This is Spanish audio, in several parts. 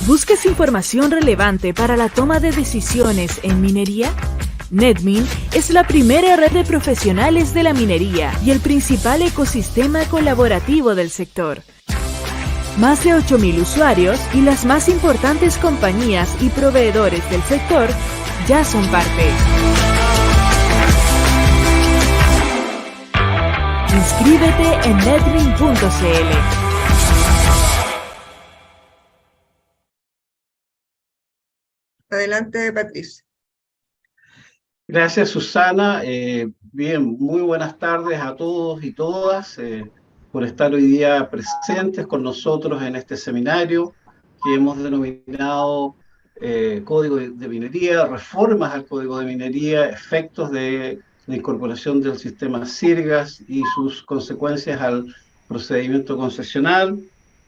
¿Buscas información relevante para la toma de decisiones en minería? Netmin es la primera red de profesionales de la minería y el principal ecosistema colaborativo del sector. Más de 8.000 usuarios y las más importantes compañías y proveedores del sector ya son parte. Inscríbete en netmin.cl. Adelante, Patricia. Gracias, Susana. Bien, muy buenas tardes a todos y todas por estar hoy día presentes con nosotros en este seminario que hemos denominado Código de Minería, reformas al Código de Minería, efectos de la incorporación del sistema SIRGAS y sus consecuencias al procedimiento concesional.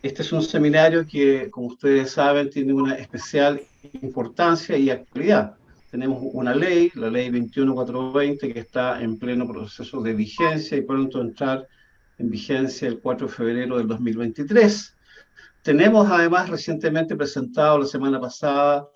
Este es un seminario que, como ustedes saben, tiene una especial importancia y actualidad. Tenemos una ley, la ley 21420, que está en pleno proceso de vigencia y pronto entrar en vigencia el 4 de febrero del 2023. Tenemos además recientemente presentado la semana pasada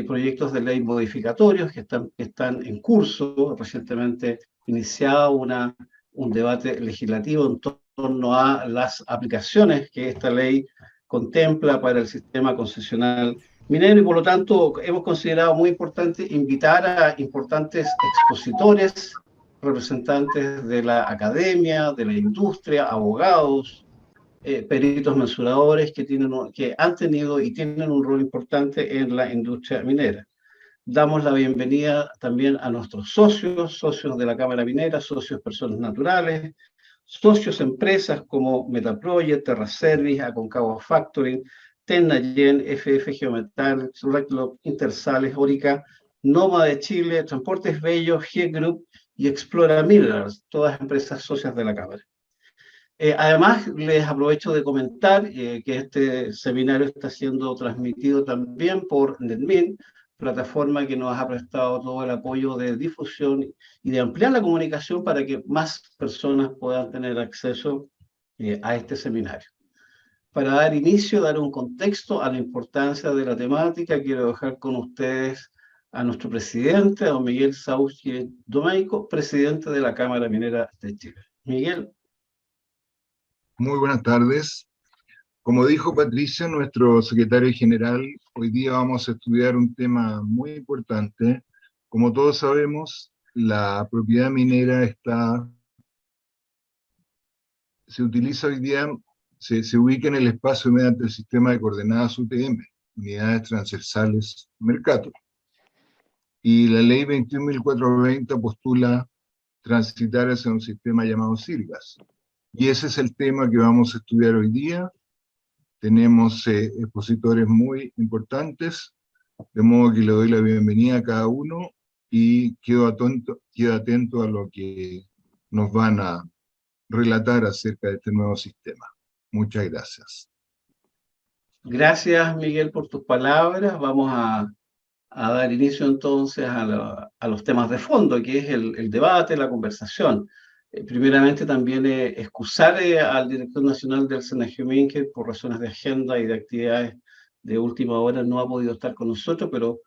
proyectos de ley modificatorios que están en curso. Recientemente iniciado un debate legislativo en torno a las aplicaciones que esta ley contempla para el sistema concesional minero, y por lo tanto hemos considerado muy importante invitar a importantes expositores, representantes de la academia, de la industria, abogados, peritos mensuradores que han tenido y tienen un rol importante en la industria minera. Damos la bienvenida también a nuestros socios de la Cámara Minera, socios personas naturales, socios empresas como Metaproject, TerraService, Aconcagua Factoring, Tennagen, FF Geometal, Redlock, Intersales, Orica, Noma de Chile, Transportes Bello, G-Group y Explora Minerals, todas empresas socias de la Cámara. Además, les aprovecho de comentar que este seminario está siendo transmitido también por Netmin, plataforma que nos ha prestado todo el apoyo de difusión y de ampliar la comunicación para que más personas puedan tener acceso a este seminario. Para dar inicio, dar un contexto a la importancia de la temática, quiero dejar con ustedes a nuestro presidente, a don Miguel Sauche Domeyko, presidente de la Cámara Minera de Chile. Miguel. Muy buenas tardes. Como dijo Patricia, nuestro secretario general, hoy día vamos a estudiar un tema muy importante. Como todos sabemos, la propiedad minera se utiliza hoy día, se ubica en el espacio mediante el sistema de coordenadas UTM, Unidades Transversales Mercator. Y la ley 21.420 postula transitar hacia un sistema llamado SIRGAS. Y ese es el tema que vamos a estudiar hoy día. Tenemos expositores muy importantes, de modo que le doy la bienvenida a cada uno y quedo atento a lo que nos van a relatar acerca de este nuevo sistema. Muchas gracias. Gracias, Miguel, por tus palabras. Vamos a dar inicio entonces a los temas de fondo, que es el debate, la conversación. Primeramente también excusar al director nacional del SENAGIOMIN, que por razones de agenda y de actividades de última hora no ha podido estar con nosotros, pero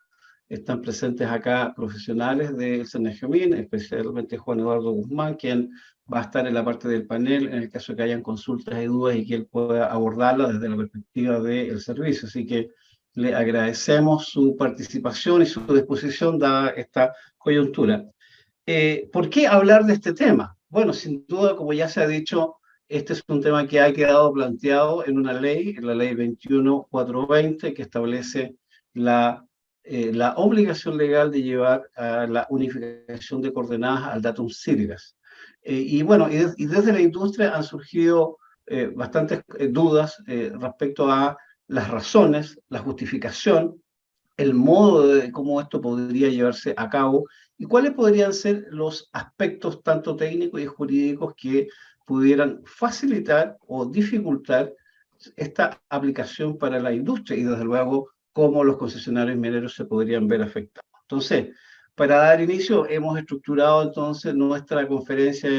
están presentes acá profesionales del SENAGIOMIN, especialmente Juan Eduardo Guzmán, quien va a estar en la parte del panel en el caso de que hayan consultas y dudas y que él pueda abordarlas desde la perspectiva del servicio. Así que le agradecemos su participación y su disposición dada esta coyuntura. ¿Por qué hablar de este tema? Bueno, sin duda, como ya se ha dicho, este es un tema que ha quedado planteado en una ley, en la ley 21.420, que establece la obligación legal de llevar a la unificación de coordenadas al datum SIRGAS. Y bueno, y desde la industria han surgido bastantes dudas respecto a las razones, la justificación, el modo de cómo esto podría llevarse a cabo y cuáles podrían ser los aspectos tanto técnicos y jurídicos que pudieran facilitar o dificultar esta aplicación para la industria y desde luego cómo los concesionarios mineros se podrían ver afectados. Entonces, para dar inicio, hemos estructurado entonces nuestra conferencia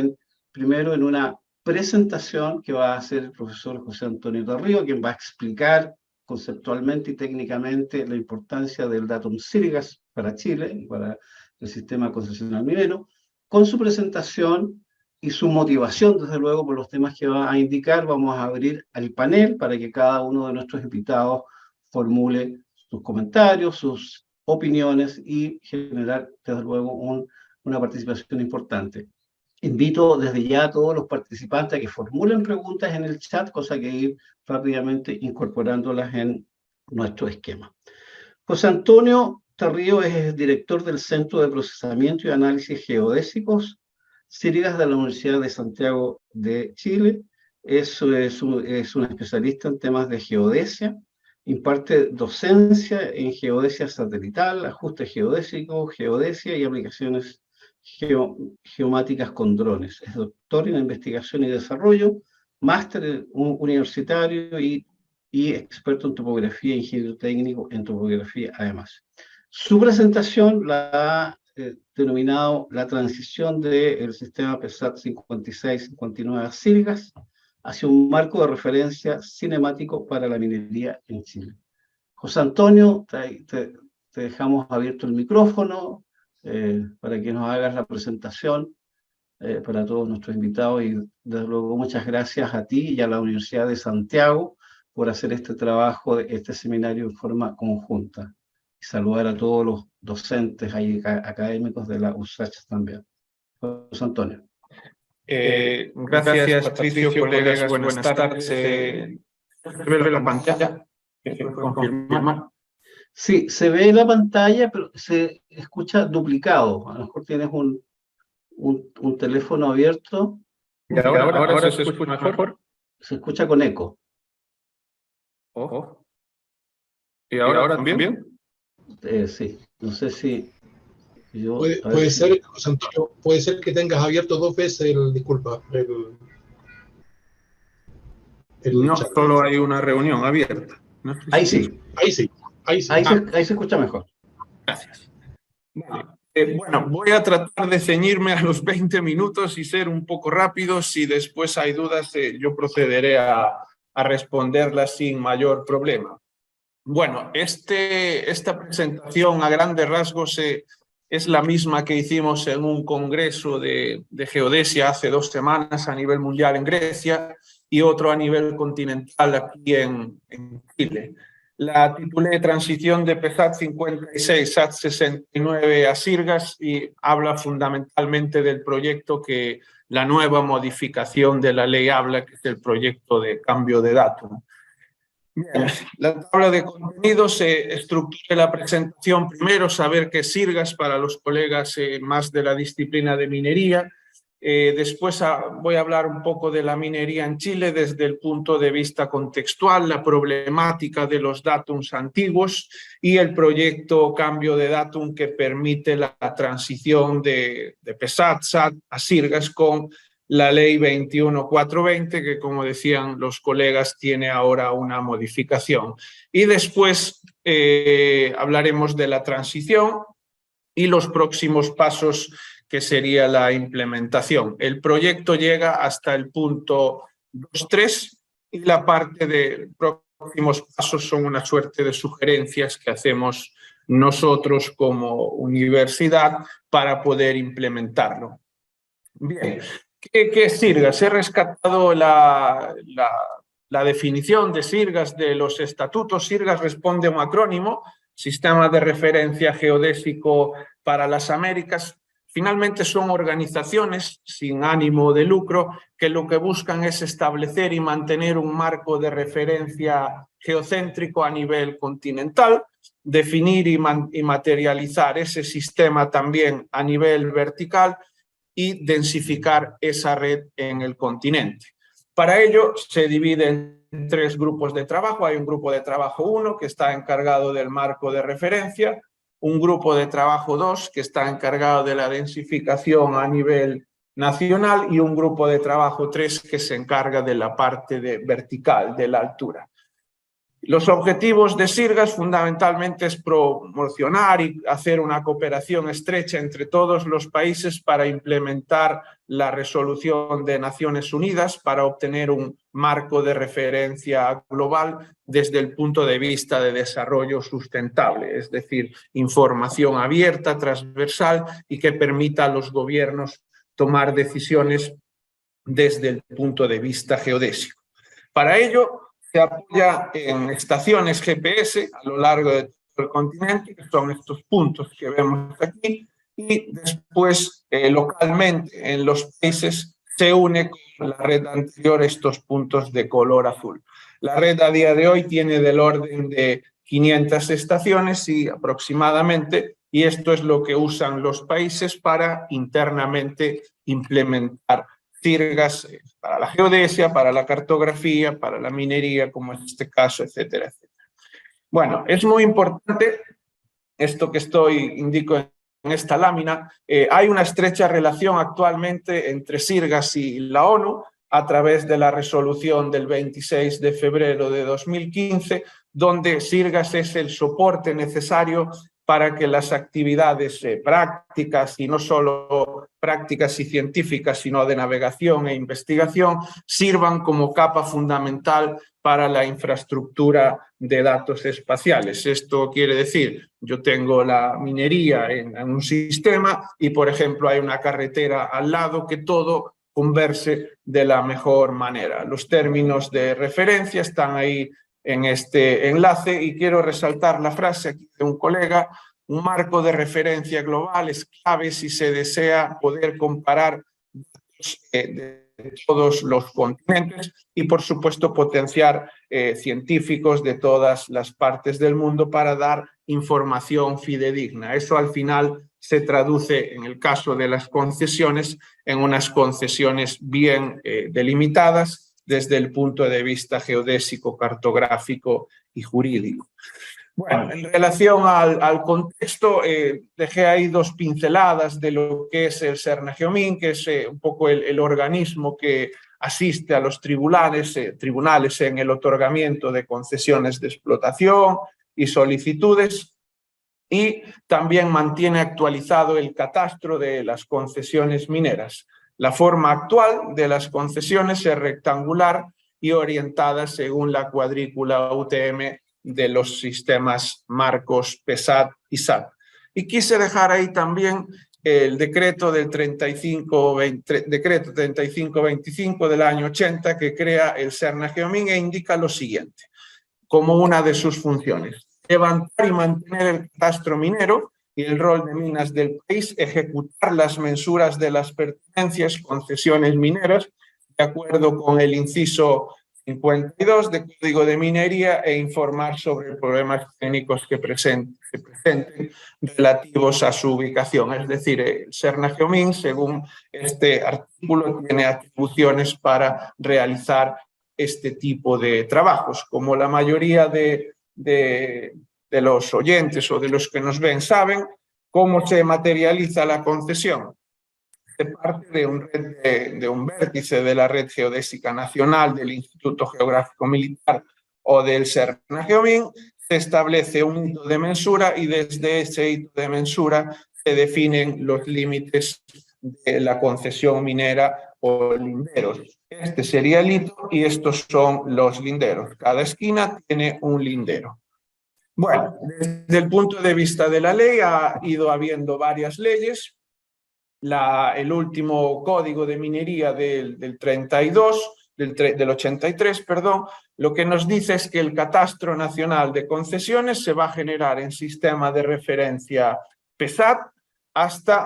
primero en una presentación que va a hacer el profesor José Antonio Tarrío, quien va a explicar conceptualmente y técnicamente la importancia del Datum Sirgas para Chile y para el sistema concesional minero, con su presentación y su motivación, desde luego, por los temas que va a indicar. Vamos a abrir al panel para que cada uno de nuestros invitados formule sus comentarios, sus opiniones y generar, desde luego, una participación importante. Invito desde ya a todos los participantes a que formulen preguntas en el chat, cosa que ir rápidamente incorporándolas en nuestro esquema. José Antonio Tarrío es director del Centro de Procesamiento y Análisis Geodésicos, Sirgas, de la Universidad de Santiago de Chile. Es un especialista en temas de geodesia, imparte docencia en geodesia satelital, ajuste geodésico, geodesia y aplicaciones geomáticas con drones. Es doctor en investigación y desarrollo, máster universitario y experto en topografía, ingeniero técnico en topografía además. Su presentación la ha denominado la transición del sistema PESAT 56-59 a Sirgas hacia un marco de referencia cinemático para la minería en Chile. José Antonio, te dejamos abierto el micrófono para que nos hagas la presentación para todos nuestros invitados, y desde luego muchas gracias a ti y a la Universidad de Santiago por hacer este trabajo, este seminario en forma conjunta. Y saludar a todos los docentes y académicos de la USACH también. José Antonio. Gracias, Patricio, colegas, buenas tardes. ¿Se ve la pantalla? ¿Confirmar? Sí, se ve la pantalla, pero se escucha duplicado. A lo mejor tienes un teléfono abierto. ¿Y ahora se escucha mejor? Se escucha con eco. Ojo. ¿Y ahora también? Sí, no sé si... Puede ser, José Antonio, puede ser que tengas abierto dos veces no, chat. Solo hay una reunión abierta. ¿No? Ahí sí. Ahí sí. Ahí se escucha mejor. Gracias. Vale. Bueno, voy a tratar de ceñirme a los 20 minutos y ser un poco rápido. Si después hay dudas, yo procederé a responderlas sin mayor problema. Bueno, esta presentación a grandes rasgos es la misma que hicimos en un congreso de geodesia hace 2 semanas a nivel mundial en Grecia y otro a nivel continental aquí en Chile. La titulé Transición de PESAT 56, SAT 69 a Sirgas, y habla fundamentalmente del proyecto que la nueva modificación de la ley habla, que es el proyecto de cambio de datum. Bien, la tabla de contenidos estructura la presentación. Primero, saber qué es Sirgas para los colegas más de la disciplina de minería. Después voy a hablar un poco de la minería en Chile desde el punto de vista contextual, la problemática de los datums antiguos y el proyecto cambio de datum que permite la transición de PESAT, SAT a Sirgas con la ley 21420, que como decían los colegas tiene ahora una modificación. Y después hablaremos de la transición y los próximos pasos, que sería la implementación. El proyecto llega hasta el punto 2.3 y la parte de próximos pasos son una suerte de sugerencias que hacemos nosotros como universidad para poder implementarlo. Bien, ¿qué es Sirgas? He rescatado la definición de Sirgas de los estatutos. Sirgas responde a un acrónimo, Sistema de Referencia Geodésico para las Américas. Finalmente son organizaciones sin ánimo de lucro que lo que buscan es establecer y mantener un marco de referencia geocéntrico a nivel continental, definir y materializar ese sistema también a nivel vertical y densificar esa red en el continente. Para ello se divide en 3 grupos de trabajo. Hay un grupo de trabajo 1 que está encargado del marco de referencia, un grupo de trabajo 2 que está encargado de la densificación a nivel nacional y un grupo de trabajo 3 que se encarga de la parte vertical, de la altura. Los objetivos de Sirgas fundamentalmente es promocionar y hacer una cooperación estrecha entre todos los países para implementar la resolución de Naciones Unidas para obtener un marco de referencia global desde el punto de vista de desarrollo sustentable, es decir, información abierta, transversal y que permita a los gobiernos tomar decisiones desde el punto de vista geodésico. Para ello, se apoya en estaciones GPS a lo largo de todo el continente, que son estos puntos que vemos aquí, y después localmente en los países se une con la red anterior estos puntos de color azul. La red a día de hoy tiene del orden de 500 estaciones y aproximadamente, y esto es lo que usan los países para internamente implementar Sirgas para la geodesia, para la cartografía, para la minería, como en este caso, etcétera, etcétera. Bueno, es muy importante esto que indico en esta lámina. Hay una estrecha relación actualmente entre Sirgas y la ONU a través de la resolución del 26 de febrero de 2015, donde Sirgas es el soporte necesario para que las actividades prácticas, y no solo prácticas y científicas, sino de navegación e investigación, sirvan como capa fundamental para la infraestructura de datos espaciales. Esto quiere decir, yo tengo la minería en un sistema y, por ejemplo, hay una carretera al lado, que todo converse de la mejor manera. Los términos de referencia están ahí en este enlace y quiero resaltar la frase aquí de un colega: un marco de referencia global es clave si se desea poder comparar datos de todos los continentes y, por supuesto, potenciar científicos de todas las partes del mundo para dar información fidedigna. Eso al final se traduce, en el caso de las concesiones, en unas concesiones bien delimitadas desde el punto de vista geodésico, cartográfico y jurídico. Bueno, en relación al contexto, dejé ahí dos pinceladas de lo que es el Serna-Geomin, que es un poco el organismo que asiste a los tribunales en el otorgamiento de concesiones de explotación y solicitudes, y también mantiene actualizado el catastro de las concesiones mineras. La forma actual de las concesiones es rectangular y orientada según la cuadrícula UTM de los sistemas marcos PESAT y SAT. Y quise dejar ahí también el decreto del decreto 3525 del año 80, que crea el Serna-Geomin e indica lo siguiente como una de sus funciones: levantar y mantener el catastro minero y el rol de minas del país, ejecutar las mensuras de las pertenencias, concesiones mineras, de acuerdo con el inciso 52 de Código de Minería, e informar sobre problemas técnicos que se presenten relativos a su ubicación. Es decir, el Serna-Geomin, según este artículo, tiene atribuciones para realizar este tipo de trabajos. Como la mayoría de los oyentes o de los que nos ven saben, ¿cómo se materializa la concesión? De parte de un vértice de la Red Geodésica Nacional, del Instituto Geográfico Militar o del Serna-Geomin, se establece un hito de mensura y desde ese hito de mensura se definen los límites de la concesión minera o linderos. Este sería el hito y estos son los linderos. Cada esquina tiene un lindero. Bueno, desde el punto de vista de la ley ha ido habiendo varias leyes. El último código de minería del 83, perdón, lo que nos dice es que el catastro nacional de concesiones se va a generar en sistema de referencia PESAT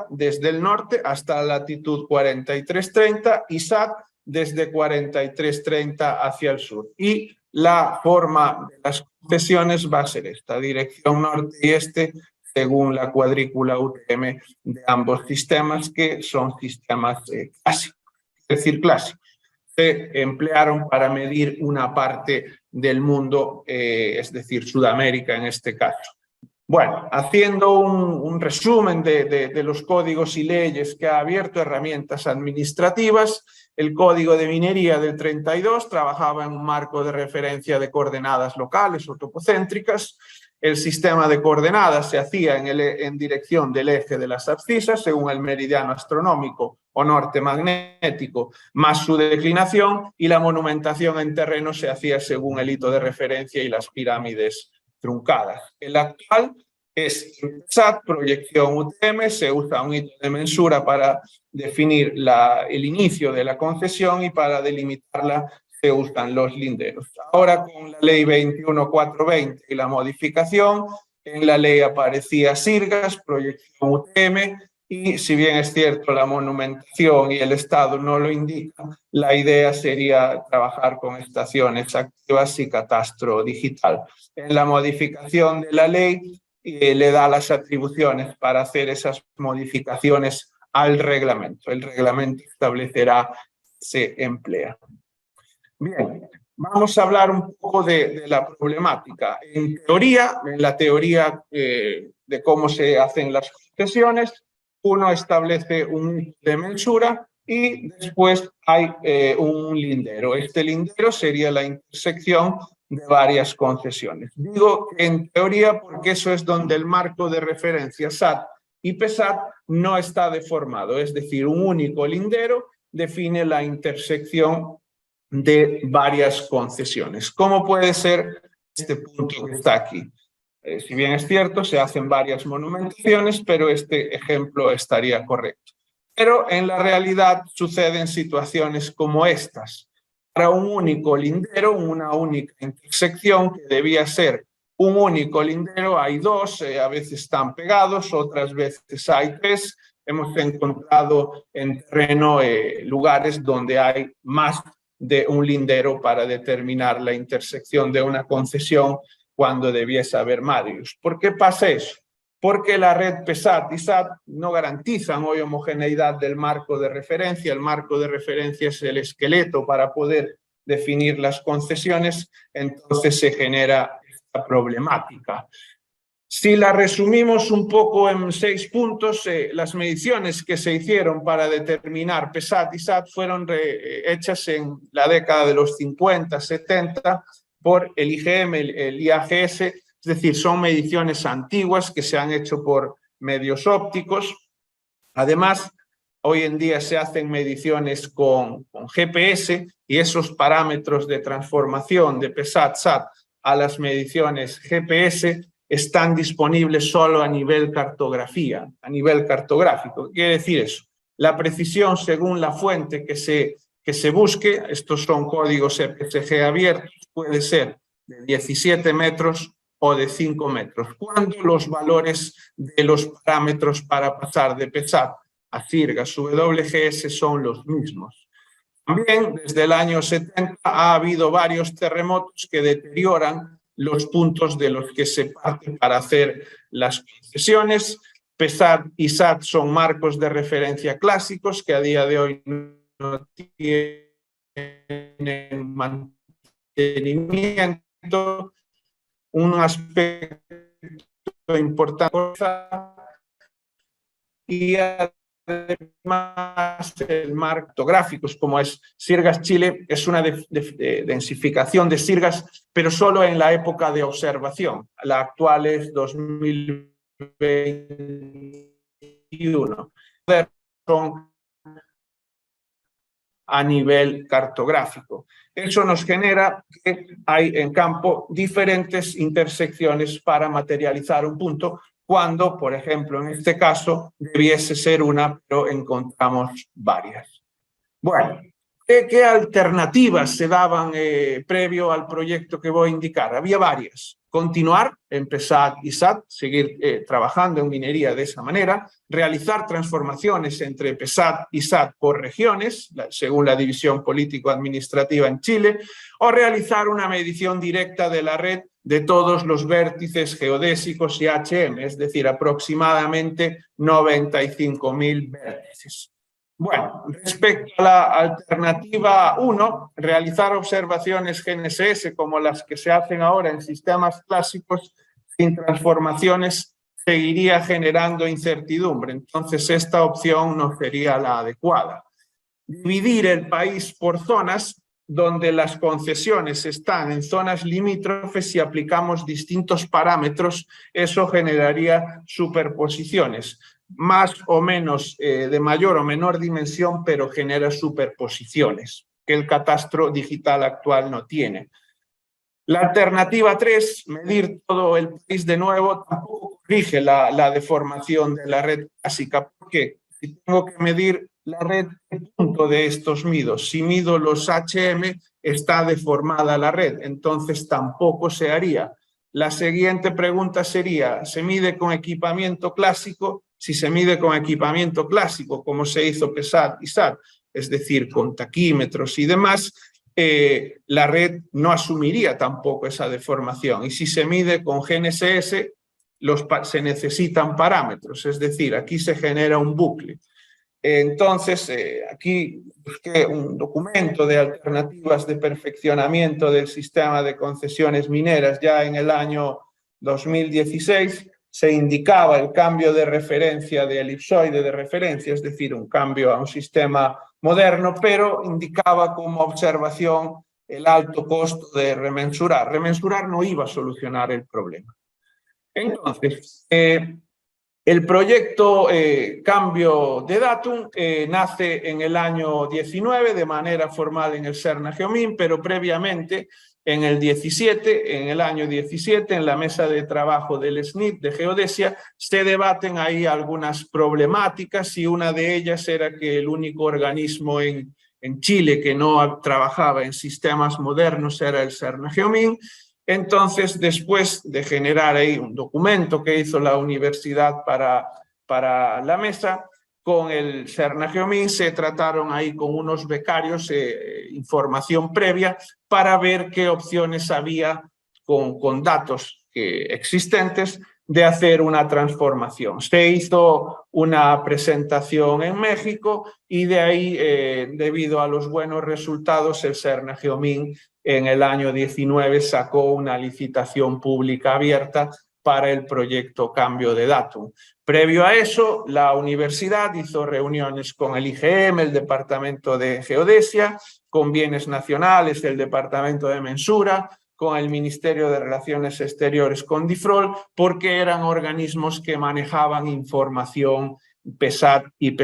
desde el norte hasta la latitud 4330 y SAT desde 4330 hacia el sur. Y la forma de las concesiones va a ser esta: dirección norte y este, según la cuadrícula UTM de ambos sistemas, que son sistemas clásicos. Es decir, clásicos. Se emplearon para medir una parte del mundo, es decir, Sudamérica en este caso. Bueno, haciendo un resumen de los códigos y leyes que ha abierto herramientas administrativas, el Código de Minería del 32 trabajaba en un marco de referencia de coordenadas locales o topocéntricas. El sistema de coordenadas se hacía en dirección del eje de las abscisas, según el meridiano astronómico o norte magnético, más su declinación, y la monumentación en terreno se hacía según el hito de referencia y las pirámides truncadas. El actual es PESAT, proyección UTM, se usa un hito de mensura para definir el inicio de la concesión y para delimitarla se usan los linderos. Ahora con la ley 21.420 y la modificación, en la ley aparecía Sirgas, proyección UTM, y si bien es cierto la monumentación y el Estado no lo indican, la idea sería trabajar con estaciones activas y catastro digital. En la modificación de la ley le da las atribuciones para hacer esas modificaciones al reglamento. El reglamento establecerá se emplea. Bien, vamos a hablar un poco de la problemática. En la teoría de cómo se hacen las concesiones, uno establece un de mensura y después hay un lindero. Este lindero sería la intersección de varias concesiones. Digo en teoría porque eso es donde el marco de referencia SAT y PESAT no está deformado, es decir, un único lindero define la intersección de varias concesiones. ¿Cómo puede ser este punto que está aquí? Si bien es cierto, se hacen varias monumentaciones, pero este ejemplo estaría correcto. Pero en la realidad suceden situaciones como estas. Para un único lindero, una única intersección que debía ser un único lindero, hay dos, a veces están pegados, otras veces hay tres. Hemos encontrado en terreno lugares donde hay más de un lindero para determinar la intersección de una concesión cuando debiese haber varios. ¿Por qué pasa eso? Porque la red PESAT y SAT no garantizan hoy homogeneidad del marco de referencia. El marco de referencia es el esqueleto para poder definir las concesiones, entonces se genera esta problemática. Si la resumimos un poco en 6 puntos, las mediciones que se hicieron para determinar PESAT y SAT fueron hechas en la década de los 50, 70, por el IGM, el IAGS, es decir, son mediciones antiguas que se han hecho por medios ópticos. Además, hoy en día se hacen mediciones con GPS y esos parámetros de transformación de PESAT-SAT a las mediciones GPS están disponibles solo a nivel cartografía, a nivel cartográfico. ¿Qué quiere decir eso? La precisión según la fuente que se busque, estos son códigos EPSG abiertos, puede ser de 17 metros o de 5 metros, cuando los valores de los parámetros para pasar de PESAT a Sirgas WGS son los mismos. También desde el año 70 ha habido varios terremotos que deterioran los puntos de los que se parte para hacer las concesiones. PESAT y SAT son marcos de referencia clásicos que a día de hoy no tienen mantenimiento. Un aspecto importante y además el marco cartográficos como es Sirgas Chile es una densificación de Sirgas, pero solo en la época de observación. La actual es 2021. Son a nivel cartográfico. Eso nos genera que hay en campo diferentes intersecciones para materializar un punto, cuando, por ejemplo, en este caso, debiese ser una, pero encontramos varias. Bueno, ¿qué alternativas se daban previo al proyecto que voy a indicar? Había varias. Continuar en PESAT y SAT, seguir trabajando en minería de esa manera, realizar transformaciones entre PESAT y SAT por regiones, según la división político-administrativa en Chile, o realizar una medición directa de la red de todos los vértices geodésicos y HM, es decir, aproximadamente 95.000 vértices. Bueno, respecto a la alternativa 1, realizar observaciones GNSS como las que se hacen ahora en sistemas clásicos sin transformaciones seguiría generando incertidumbre. Entonces, esta opción no sería la adecuada. Dividir el país por zonas donde las concesiones están en zonas limítrofes, si aplicamos distintos parámetros, eso generaría superposiciones, más o menos de mayor o menor dimensión, pero genera superposiciones que el catastro digital actual no tiene. La alternativa 3, medir todo el país de nuevo, tampoco corrige la deformación de la red clásica, porque si tengo que medir la red, ¿qué punto de estos mido? Si mido los HM, está deformada la red, entonces tampoco se haría. La siguiente pregunta sería, ¿se mide con equipamiento clásico? Si se mide con equipamiento clásico, como se hizo PESAT y SAT, es decir, con taquímetros y demás, la red no asumiría tampoco esa deformación. Y si se mide con GNSS, se necesitan parámetros, es decir, aquí se genera un bucle. Entonces, aquí busqué un documento de alternativas de perfeccionamiento del sistema de concesiones mineras. Ya en el año 2016 se indicaba el cambio de referencia de elipsoide de referencia, es decir, un cambio a un sistema moderno, pero indicaba como observación el alto costo de remensurar. Remensurar no iba a solucionar el problema. Entonces, el proyecto Cambio de Datum nace en el año 19 de manera formal en el CERN Geomin, pero previamente en el año 17, en la mesa de trabajo del SNIT de Geodesia, se debaten ahí algunas problemáticas y una de ellas era que el único organismo en Chile que no trabajaba en sistemas modernos era el CERN Geomin. Entonces, después de generar ahí un documento que hizo la universidad para la mesa, con el CERN Geomin se trataron ahí con unos becarios información previa para ver qué opciones había con datos existentes de hacer una transformación. Se hizo una presentación en México y de ahí, debido a los buenos resultados, el CERN Geomin en el año 19 sacó una licitación pública abierta para el proyecto Cambio de Datum. Previo a eso, la universidad hizo reuniones con el IGM, el Departamento de Geodesia, con Bienes Nacionales, el Departamento de Mensura, con el Ministerio de Relaciones Exteriores, con DIFROL, porque eran organismos que manejaban información PESAT y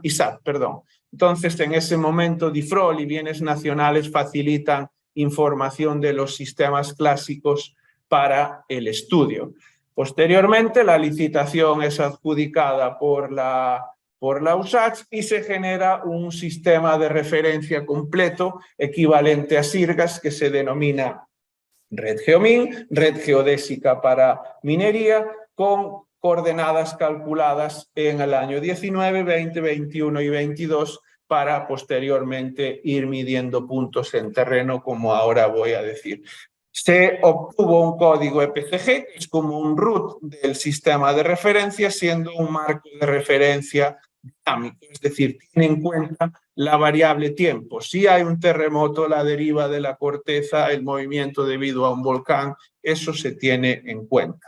SAT, perdón. Entonces, en ese momento, DIFROL y Bienes Nacionales facilitan información de los sistemas clásicos para el estudio. Posteriormente, la licitación es adjudicada por la USACH y se genera un sistema de referencia completo equivalente a SIRGAS que se denomina Red Geomin, Red Geodésica para Minería, con coordenadas calculadas en el año 19, 20, 21 y 22 para posteriormente ir midiendo puntos en terreno, como ahora voy a decir. Se obtuvo un código EPCG, que es como un root del sistema de referencia, siendo un marco de referencia dinámico, es decir, tiene en cuenta la variable tiempo. Si hay un terremoto, la deriva de la corteza, el movimiento debido a un volcán, eso se tiene en cuenta.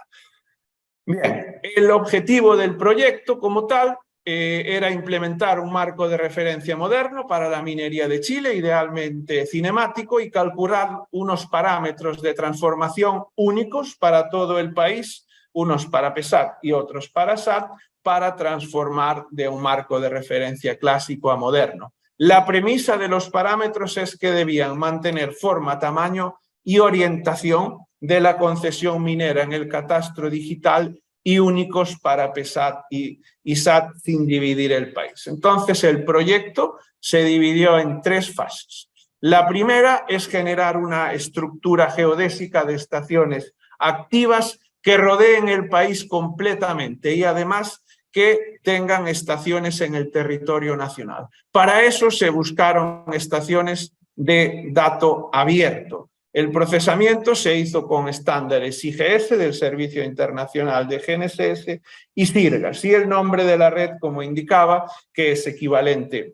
Bien, el objetivo del proyecto como tal era implementar un marco de referencia moderno para la minería de Chile, idealmente cinemático, y calcular unos parámetros de transformación únicos para todo el país, unos para PESAT y otros para SAT, para transformar de un marco de referencia clásico a moderno. La premisa de los parámetros es que debían mantener forma, tamaño y orientación de la concesión minera en el catastro digital y únicos para PESAT y SAT sin dividir el país. Entonces, el proyecto se dividió en 3 fases. La primera es generar una estructura geodésica de estaciones activas que rodeen el país completamente y además que tengan estaciones en el territorio nacional. Para eso se buscaron estaciones de dato abierto. El procesamiento se hizo con estándares IGS del Servicio Internacional de GNSS y SIRGAS, y el nombre de la red, como indicaba, que es equivalente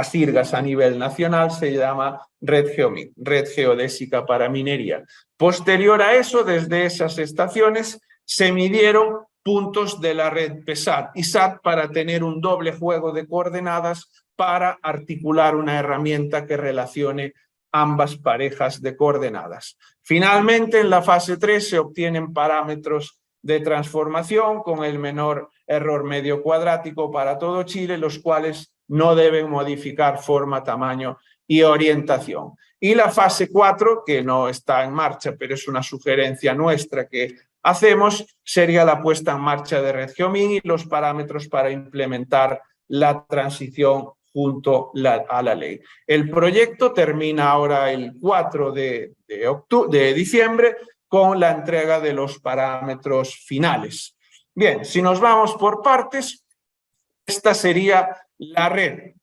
Sirgas a nivel nacional se llama red GeoMin, red geodésica para minería. Posterior a eso, desde esas estaciones se midieron puntos de la red PESAT y SAT para tener un doble juego de coordenadas para articular una herramienta que relacione ambas parejas de coordenadas. Finalmente, en la fase 3 se obtienen parámetros de transformación con el menor error medio cuadrático para todo Chile, los cuales no deben modificar forma, tamaño y orientación. Y la fase 4, que no está en marcha, pero es una sugerencia nuestra que hacemos, sería la puesta en marcha de red GeoMin y los parámetros para implementar la transición junto a la ley. El proyecto termina ahora el 4 de diciembre con la entrega de los parámetros finales. Bien, si nos vamos por partes, esta sería la red.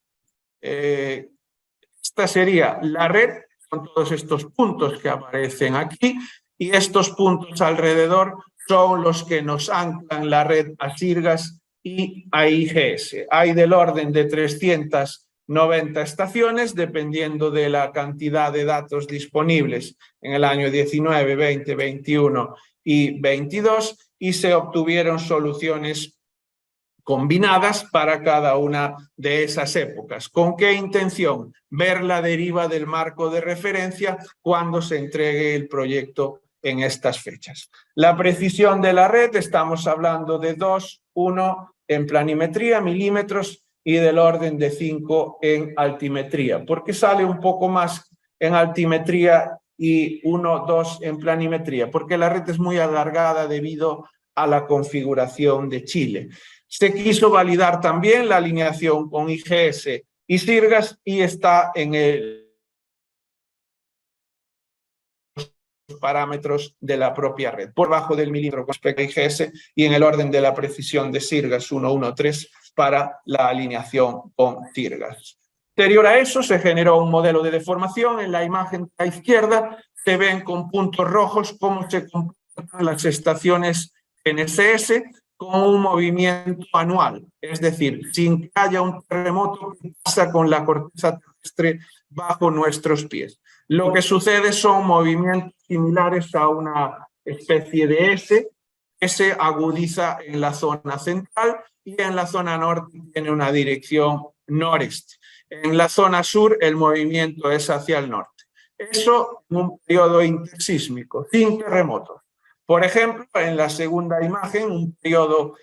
Esta sería la red con todos estos puntos que aparecen aquí y estos puntos alrededor son los que nos anclan la red a Sirgas y a IGS. Hay del orden de 390 estaciones, dependiendo de la cantidad de datos disponibles en el año 19, 20, 21 y 22, y se obtuvieron soluciones combinadas para cada una de esas épocas. ¿Con qué intención? Ver la deriva del marco de referencia cuando se entregue el proyecto en estas fechas. La precisión de la red, estamos hablando de 2, 1 en planimetría, milímetros, y del orden de 5 en altimetría. ¿Por qué sale un poco más en altimetría y 1, 2 en planimetría? Porque la red es muy alargada debido a la configuración de Chile. Se quiso validar también la alineación con IGS y Sirgas y está en los parámetros de la propia red, por bajo del milímetro con respecto a IGS y en el orden de la precisión de Sirgas 113 para la alineación con Sirgas. Posterior a eso se generó un modelo de deformación. En la imagen a la izquierda se ven con puntos rojos cómo se comportan las estaciones NCS con un movimiento anual, es decir, sin que haya un terremoto que pasa con la corteza terrestre bajo nuestros pies. Lo que sucede son movimientos similares a una especie de S que se agudiza en la zona central y en la zona norte tiene una dirección noreste. En la zona sur el movimiento es hacia el norte. Eso en un periodo intersísmico, sin terremotos. Por ejemplo, en la segunda imagen, un periodo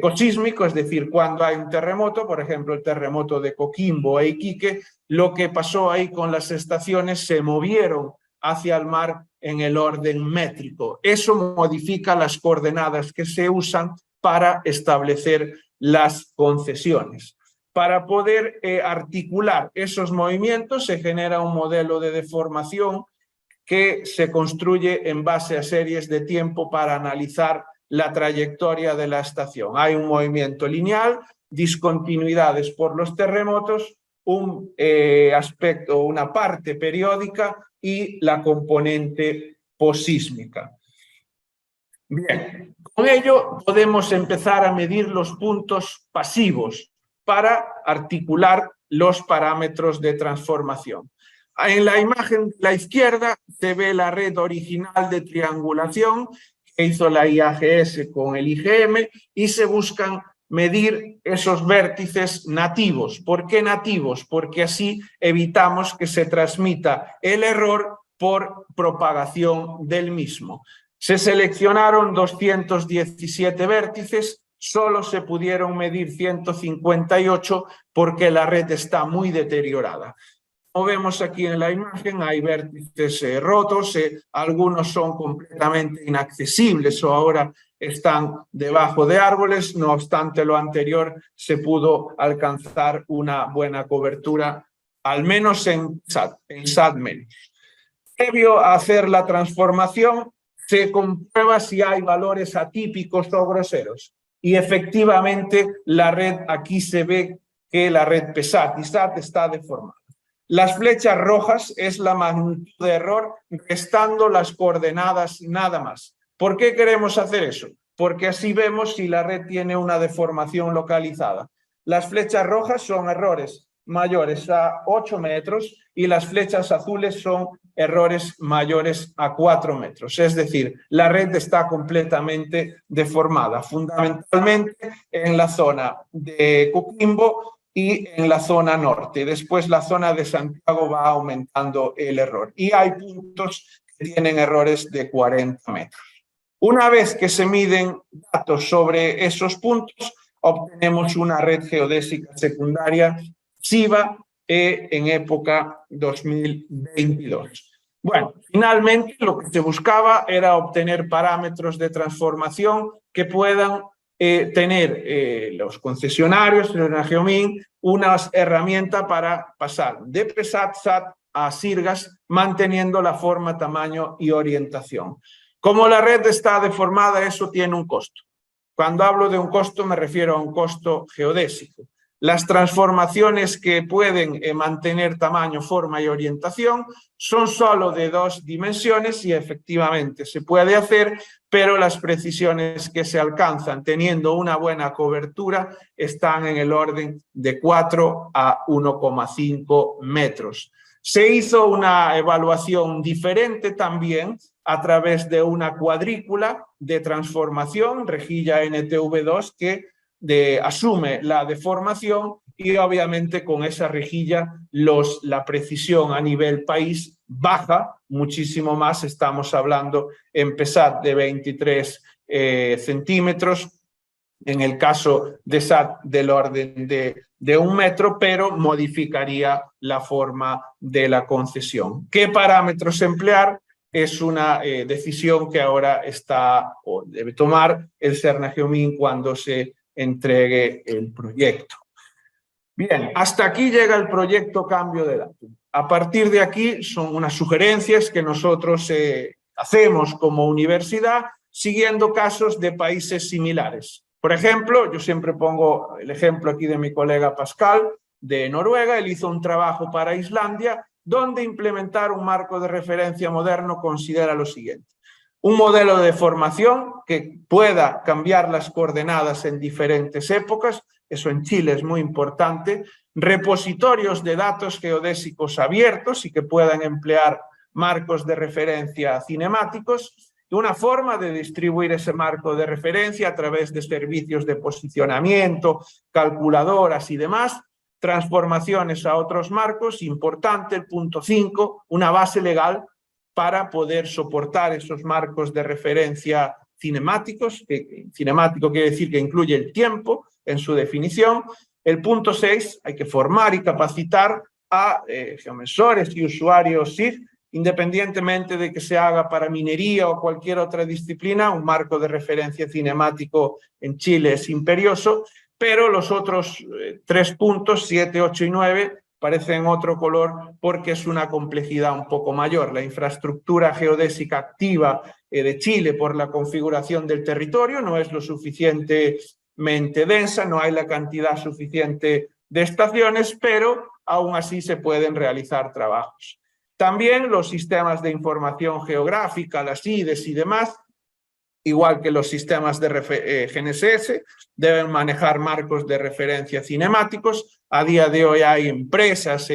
cosísmico, es decir, cuando hay un terremoto, por ejemplo, el terremoto de Coquimbo e Iquique, lo que pasó ahí con las estaciones se movieron hacia el mar en el orden métrico. Eso modifica las coordenadas que se usan para establecer las concesiones. Para poder articular esos movimientos se genera un modelo de deformación que se construye en base a series de tiempo para analizar la trayectoria de la estación. Hay un movimiento lineal, discontinuidades por los terremotos, un aspecto, una parte periódica y la componente posísmica. Bien, con ello podemos empezar a medir los puntos pasivos para articular los parámetros de transformación. En la imagen de la izquierda se ve la red original de triangulación que hizo la IAGS con el IGM y se buscan medir esos vértices nativos. ¿Por qué nativos? Porque así evitamos que se transmita el error por propagación del mismo. Se seleccionaron 217 vértices, solo se pudieron medir 158 porque la red está muy deteriorada. Como vemos aquí en la imagen, hay vértices rotos, algunos son completamente inaccesibles o ahora están debajo de árboles, no obstante lo anterior se pudo alcanzar una buena cobertura, al menos en SAT-MEN. Previo a hacer la transformación, se comprueba si hay valores atípicos o groseros. Y efectivamente la red, aquí se ve que la red PESAT y SAT está deformada. Las flechas rojas es la magnitud de error restando las coordenadas nada más. ¿Por qué queremos hacer eso? Porque así vemos si la red tiene una deformación localizada. Las flechas rojas son errores mayores a 8 metros y las flechas azules son errores mayores a 4 metros. Es decir, la red está completamente deformada, fundamentalmente en la zona de Coquimbo y en la zona norte. Después la zona de Santiago va aumentando el error. Y hay puntos que tienen errores de 40 metros. Una vez que se miden datos sobre esos puntos, obtenemos una red geodésica secundaria SIVA en época 2022. Bueno, finalmente lo que se buscaba era obtener parámetros de transformación que puedan tener los concesionarios, el Geomin, una herramienta para pasar de PSAT-SAT a SIRGAS, manteniendo la forma, tamaño y orientación. Como la red está deformada, eso tiene un costo. Cuando hablo de un costo me refiero a un costo geodésico. Las transformaciones que pueden mantener tamaño, forma y orientación son solo de 2 dimensiones y efectivamente se puede hacer, pero las precisiones que se alcanzan teniendo una buena cobertura están en el orden de 4 a 1,5 metros. Se hizo una evaluación diferente también a través de una cuadrícula de transformación, rejilla NTV2, que asume la deformación y obviamente con esa rejilla la precisión a nivel país baja muchísimo más. Estamos hablando en PSAT de 23 centímetros, en el caso de SAT del orden de 1 metro, pero modificaría la forma de la concesión. ¿Qué parámetros emplear? Es una decisión que ahora está o debe tomar el Cernageomin cuando se entregue el proyecto. Bien, hasta aquí llega el proyecto Cambio de Datos. A partir de aquí son unas sugerencias que nosotros hacemos como universidad siguiendo casos de países similares. Por ejemplo, yo siempre pongo el ejemplo aquí de mi colega Pascal de Noruega. Él hizo un trabajo para Islandia donde implementar un marco de referencia moderno considera lo siguiente: un modelo de formación que pueda cambiar las coordenadas en diferentes épocas, eso en Chile es muy importante, repositorios de datos geodésicos abiertos y que puedan emplear marcos de referencia cinemáticos, y una forma de distribuir ese marco de referencia a través de servicios de posicionamiento, calculadoras y demás, transformaciones a otros marcos, importante el punto 5, una base legal para poder soportar esos marcos de referencia cinemáticos, que cinemático quiere decir que incluye el tiempo en su definición. El punto 6, hay que formar y capacitar a geomensores y usuarios SIG, independientemente de que se haga para minería o cualquier otra disciplina. Un marco de referencia cinemático en Chile es imperioso, pero los otros 3 puntos, 7, 8 y 9, parecen otro color porque es una complejidad un poco mayor. La infraestructura geodésica activa de Chile por la configuración del territorio no es lo suficientemente densa, no hay la cantidad suficiente de estaciones, pero aún así se pueden realizar trabajos. También los sistemas de información geográfica, las IDES y demás, igual que los sistemas de GNSS, deben manejar marcos de referencia cinemáticos. A día de hoy hay empresas,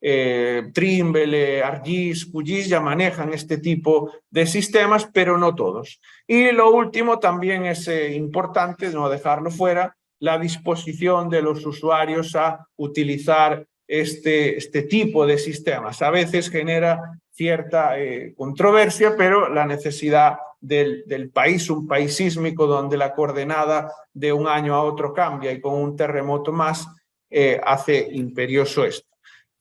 Trimble, ArcGIS, QGIS, ya manejan este tipo de sistemas, pero no todos. Y lo último también es importante, no dejarlo fuera, la disposición de los usuarios a utilizar este tipo de sistemas. A veces genera cierta controversia, pero la necesidad del país, un país sísmico donde la coordenada de un año a otro cambia y con un terremoto más, hace imperioso esto.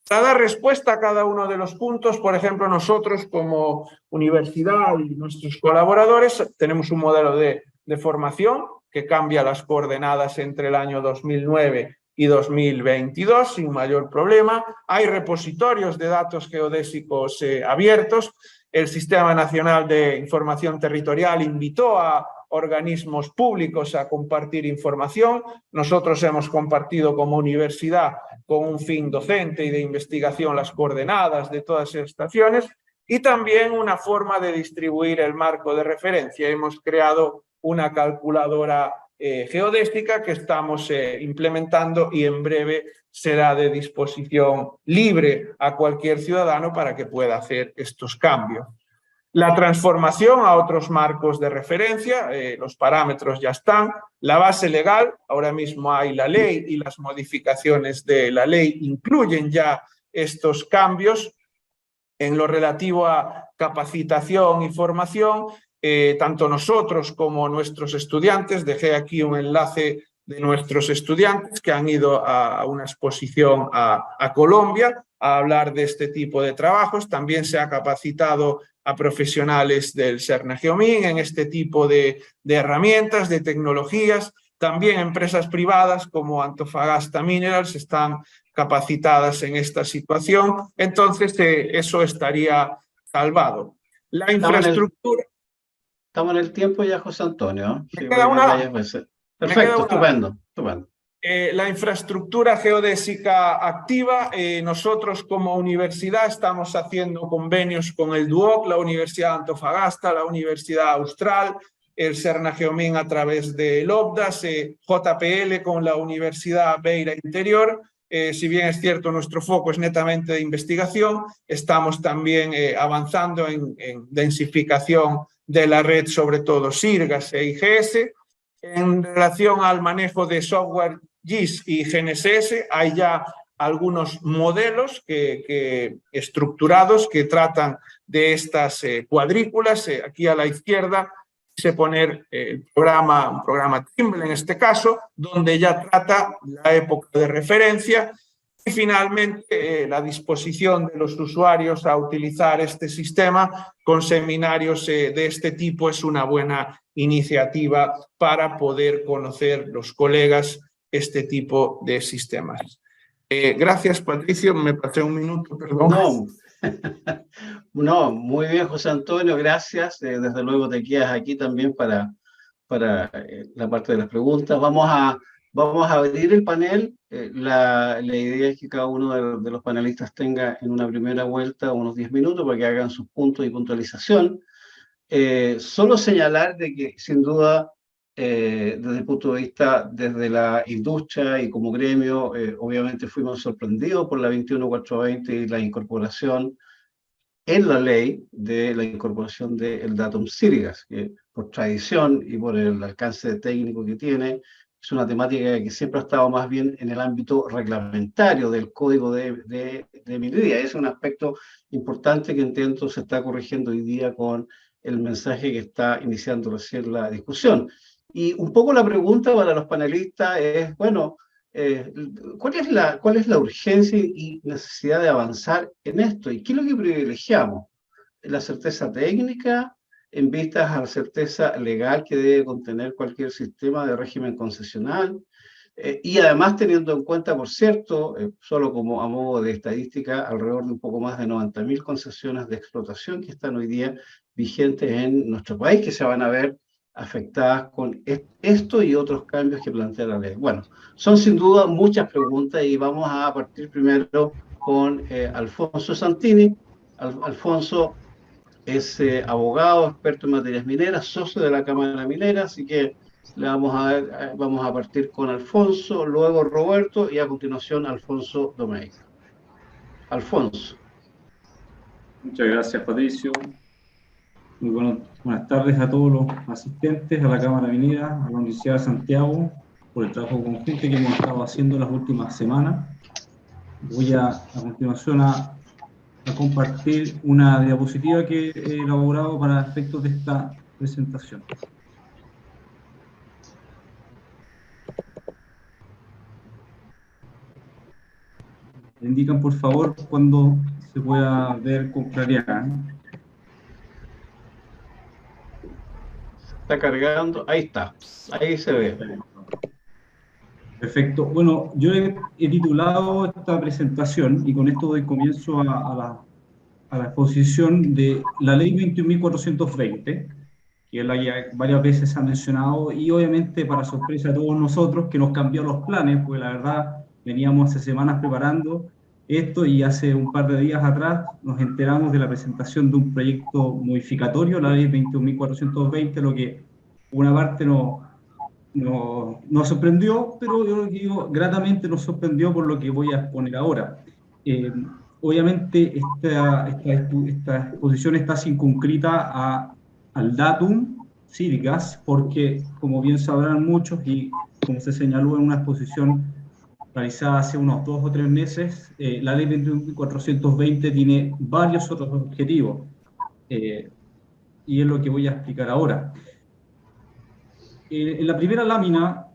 Para dar respuesta a cada uno de los puntos, por ejemplo, nosotros como universidad y nuestros colaboradores tenemos un modelo de formación que cambia las coordenadas entre el año 2009 y 2022 sin mayor problema. Hay repositorios de datos geodésicos abiertos. El Sistema Nacional de Información Territorial invitó a organismos públicos a compartir información. Nosotros hemos compartido como universidad con un fin docente y de investigación las coordenadas de todas esas estaciones y también una forma de distribuir el marco de referencia. Hemos creado una calculadora geodésica que estamos implementando y en breve será de disposición libre a cualquier ciudadano para que pueda hacer estos cambios. La transformación a otros marcos de referencia, los parámetros ya están. La base legal, ahora mismo hay la ley y las modificaciones de la ley incluyen ya estos cambios. En lo relativo a capacitación y formación, tanto nosotros como nuestros estudiantes, dejé aquí un enlace de nuestros estudiantes que han ido a una exposición a Colombia a hablar de este tipo de trabajos. También se ha capacitado a profesionales del Cernageomin en este tipo de herramientas, de tecnologías. También empresas privadas como Antofagasta Minerals están capacitadas en esta situación. Entonces, eso estaría salvado. La infraestructura... Estamos en el tiempo ya, José Antonio. Me queda una... Perfecto, estupendo, estupendo. La infraestructura geodésica activa, nosotros como universidad estamos haciendo convenios con el DUOC, la Universidad de Antofagasta, la Universidad Austral, el Cernageomin a través del OBDAS, JPL con la Universidad Beira Interior. Si bien es cierto, nuestro foco es netamente de investigación, estamos también avanzando en densificación de la red, sobre todo SIRGAS e IGS. En relación al manejo de software GIS y GNSS, hay ya algunos modelos estructurados que tratan de estas cuadrículas. Aquí a la izquierda se pone un programa Trimble en este caso, donde ya trata la época de referencia y finalmente la disposición de los usuarios a utilizar este sistema con seminarios de este tipo es una buena iniciativa para poder conocer los colegas este tipo de sistemas. Gracias, Patricio, me pasé un minuto, perdón. No, muy bien, José Antonio, gracias. Desde luego te quedas aquí también para la parte de las preguntas. Vamos a abrir el panel. La idea es que cada uno de los panelistas tenga en una primera vuelta unos 10 minutos para que hagan sus puntos y puntualización. Solo señalar de que, sin duda, desde el punto de vista desde la industria y como gremio, obviamente fuimos sorprendidos por la 21420 y la incorporación en la ley de la incorporación del datum SIRGAS, que por tradición y por el alcance técnico que tiene, es una temática que siempre ha estado más bien en el ámbito reglamentario del código de minería. Es un aspecto importante que entiendo se está corrigiendo hoy día con el mensaje que está iniciando recién la discusión. Y un poco la pregunta para los panelistas es, bueno, ¿cuál es la urgencia y necesidad de avanzar en esto? ¿Y qué es lo que privilegiamos? ¿La certeza técnica en vistas a la certeza legal que debe contener cualquier sistema de régimen concesional? Y además teniendo en cuenta, por cierto, solo como a modo de estadística, alrededor de un poco más de 90.000 concesiones de explotación que están hoy día vigentes en nuestro país, que se van a ver afectadas con esto y otros cambios que plantea la ley. Bueno, son sin duda muchas preguntas y vamos a partir primero con Alfonso Santini. Alfonso es abogado, experto en materias mineras, socio de la Cámara Minera, así que vamos a partir con Alfonso, luego Roberto y a continuación Alfonso Domecq. Alfonso. Muchas gracias, Patricio. Muy buenas tardes a todos los asistentes, a la Cámara Minera, a la Universidad de Santiago, por el trabajo conjunto que hemos estado haciendo las últimas semanas. Voy a continuación a compartir una diapositiva que he elaborado para efectos de esta presentación. Me indican, por favor, cuando se pueda ver con claridad. Está cargando, ahí está, ahí se ve. Perfecto. Bueno, yo he titulado esta presentación, y con esto doy comienzo a la exposición de la ley 21.420, que es la que varias veces se ha mencionado, y obviamente para sorpresa de todos nosotros, que nos cambió los planes, porque la verdad veníamos hace semanas preparando esto y hace un par de días atrás nos enteramos de la presentación de un proyecto modificatorio, la ley 21.420, lo que por una parte nos nos sorprendió, pero yo digo, gratamente nos sorprendió por lo que voy a exponer ahora. Obviamente esta exposición está circunscrita al datum Sirgas, porque como bien sabrán muchos y como se señaló en una exposición realizada hace unos 2 o 3 meses, la ley 21.420 tiene varios otros objetivos, y es lo que voy a explicar ahora. En la primera lámina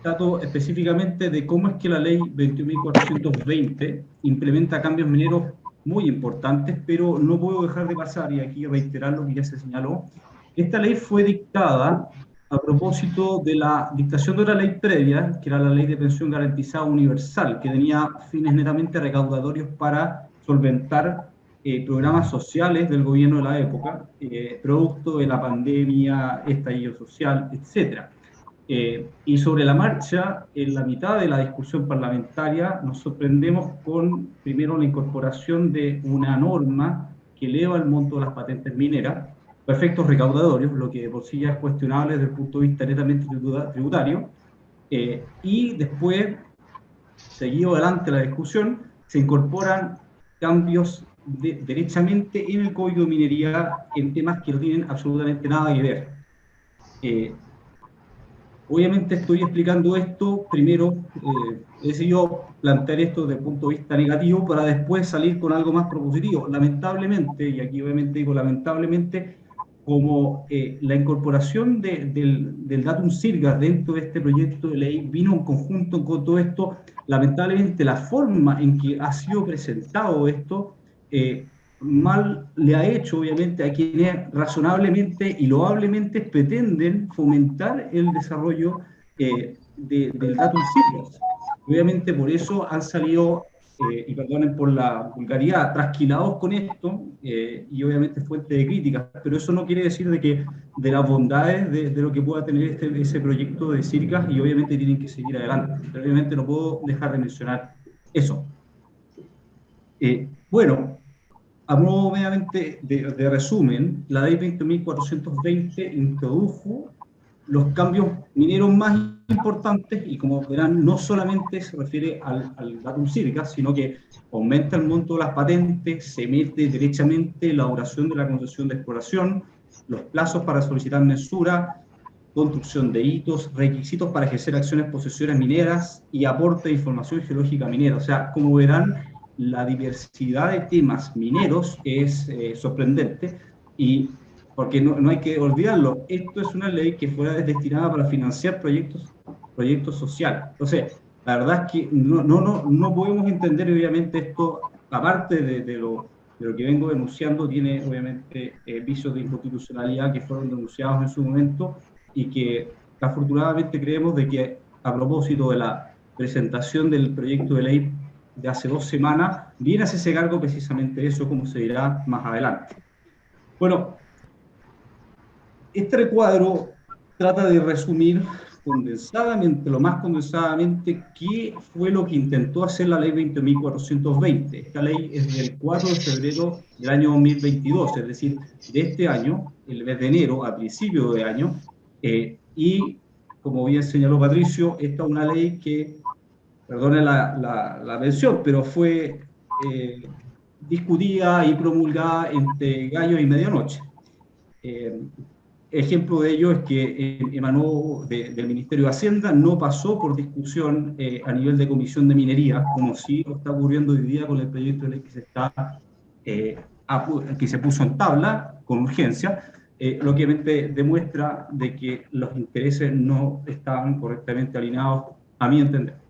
trato específicamente de cómo es que la ley 21.420 implementa cambios mineros muy importantes, pero no puedo dejar de pasar, y aquí reiterar lo que ya se señaló. Esta ley fue dictada a propósito de la dictación de una ley previa, que era la Ley de Pensión Garantizada Universal, que tenía fines netamente recaudatorios para solventar programas sociales del gobierno de la época, producto de la pandemia, estallido social, etc. Y sobre la marcha, en la mitad de la discusión parlamentaria, nos sorprendemos con, primero, la incorporación de una norma que eleva el monto de las patentes mineras, para efectos recaudatorios, lo que de por sí ya es cuestionable desde el punto de vista netamente tributario, y después, seguido adelante la discusión, se incorporan cambios derechamente en el Código de Minería en temas que no tienen absolutamente nada que ver. Obviamente estoy explicando esto, primero he decidido plantear esto desde el punto de vista negativo para después salir con algo más propositivo. Lamentablemente, y aquí obviamente digo lamentablemente, como la incorporación del datum Sirgas dentro de este proyecto de ley vino en conjunto con todo esto, lamentablemente la forma en que ha sido presentado esto mal le ha hecho obviamente a quienes razonablemente y loablemente pretenden fomentar el desarrollo del datum Sirgas. Obviamente por eso han salido, y perdonen por la vulgaridad, trasquilados con esto, y obviamente fuente de críticas, pero eso no quiere decir de las bondades de lo que pueda tener ese proyecto de Sirgas, y obviamente tienen que seguir adelante. Pero obviamente no puedo dejar de mencionar eso. Bueno, a modo meramente de resumen, la ley 20.420 introdujo los cambios mineros más importantes, y como verán, no solamente se refiere al datum Sirgas, sino que aumenta el monto de las patentes, se mete derechamente la duración de la concesión de exploración, los plazos para solicitar mensura, construcción de hitos, requisitos para ejercer acciones posesiones mineras y aporte de información geológica minera. O sea, como verán, la diversidad de temas mineros es sorprendente, y porque no hay que olvidarlo, esto es una ley que fue destinada para financiar proyectos sociales. Entonces, la verdad es que no podemos entender, obviamente, esto, aparte de lo que vengo denunciando, tiene obviamente vicios de inconstitucionalidad que fueron denunciados en su momento, y que afortunadamente creemos de que a propósito de la presentación del proyecto de ley de hace 2 semanas, viene a hacerse cargo precisamente eso, como se dirá más adelante. Bueno, este recuadro trata de resumir condensadamente, lo más condensadamente, qué fue lo que intentó hacer la ley 20.420. Esta ley es del 4 de febrero del año 2022, es decir, de este año, el mes de enero, a principio de año, y como bien señaló Patricio, esta es una ley que, perdone la mención, pero fue discutida y promulgada entre gallo y medianoche. Ejemplo de ello es que emanó del Ministerio de Hacienda, no pasó por discusión a nivel de Comisión de Minería, como sí está ocurriendo hoy día con el proyecto de ley que se puso en tabla con urgencia, lo que demuestra de que los intereses no estaban correctamente alineados, a mi entender.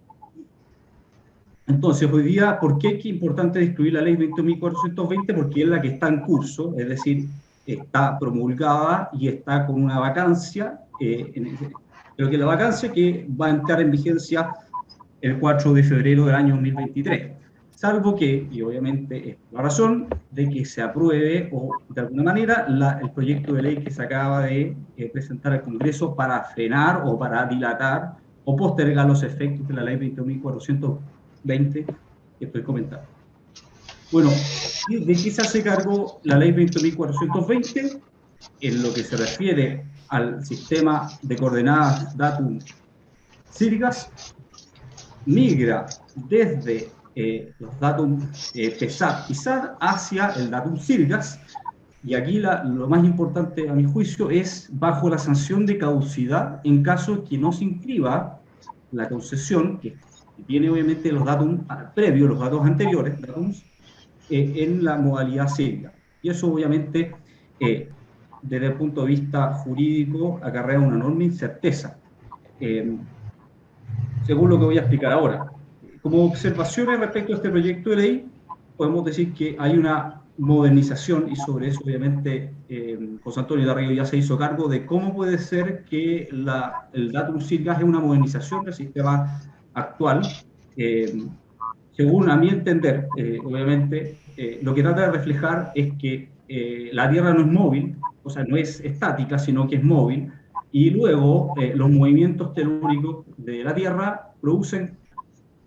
Entonces, hoy día, ¿por qué es importante discutir la ley 20.420? Porque es la que está en curso, es decir, está promulgada y está con una vacancia, creo que la vacancia que va a entrar en vigencia el 4 de febrero del año 2023. Salvo que, y obviamente es la razón, de que se apruebe o de alguna manera el proyecto de ley que se acaba de presentar al Congreso para frenar o para dilatar o postergar los efectos de la ley 20.420 que estoy comentando. Bueno, ¿de qué se hace cargo la ley 20.420? en lo que se refiere al sistema de coordenadas datum CIRGAS, migra desde los datum PESAT y SAT hacia el datum CIRGAS, y aquí lo más importante a mi juicio es bajo la sanción de caducidad en caso que no se inscriba la concesión, que tiene obviamente los datos previos, los datos anteriores, en la modalidad CIRGAS. Y eso obviamente, desde el punto de vista jurídico, acarrea una enorme incerteza. Según lo que voy a explicar ahora. Como observaciones respecto a este proyecto de ley, podemos decir que hay una modernización, y sobre eso obviamente José Antonio Darrigo ya se hizo cargo de cómo puede ser que el datum CIRGAS es una modernización del sistema actual. Según a mi entender, obviamente, lo que trata de reflejar es que la Tierra no es móvil, o sea, no es estática, sino que es móvil, y luego los movimientos telúricos de la Tierra producen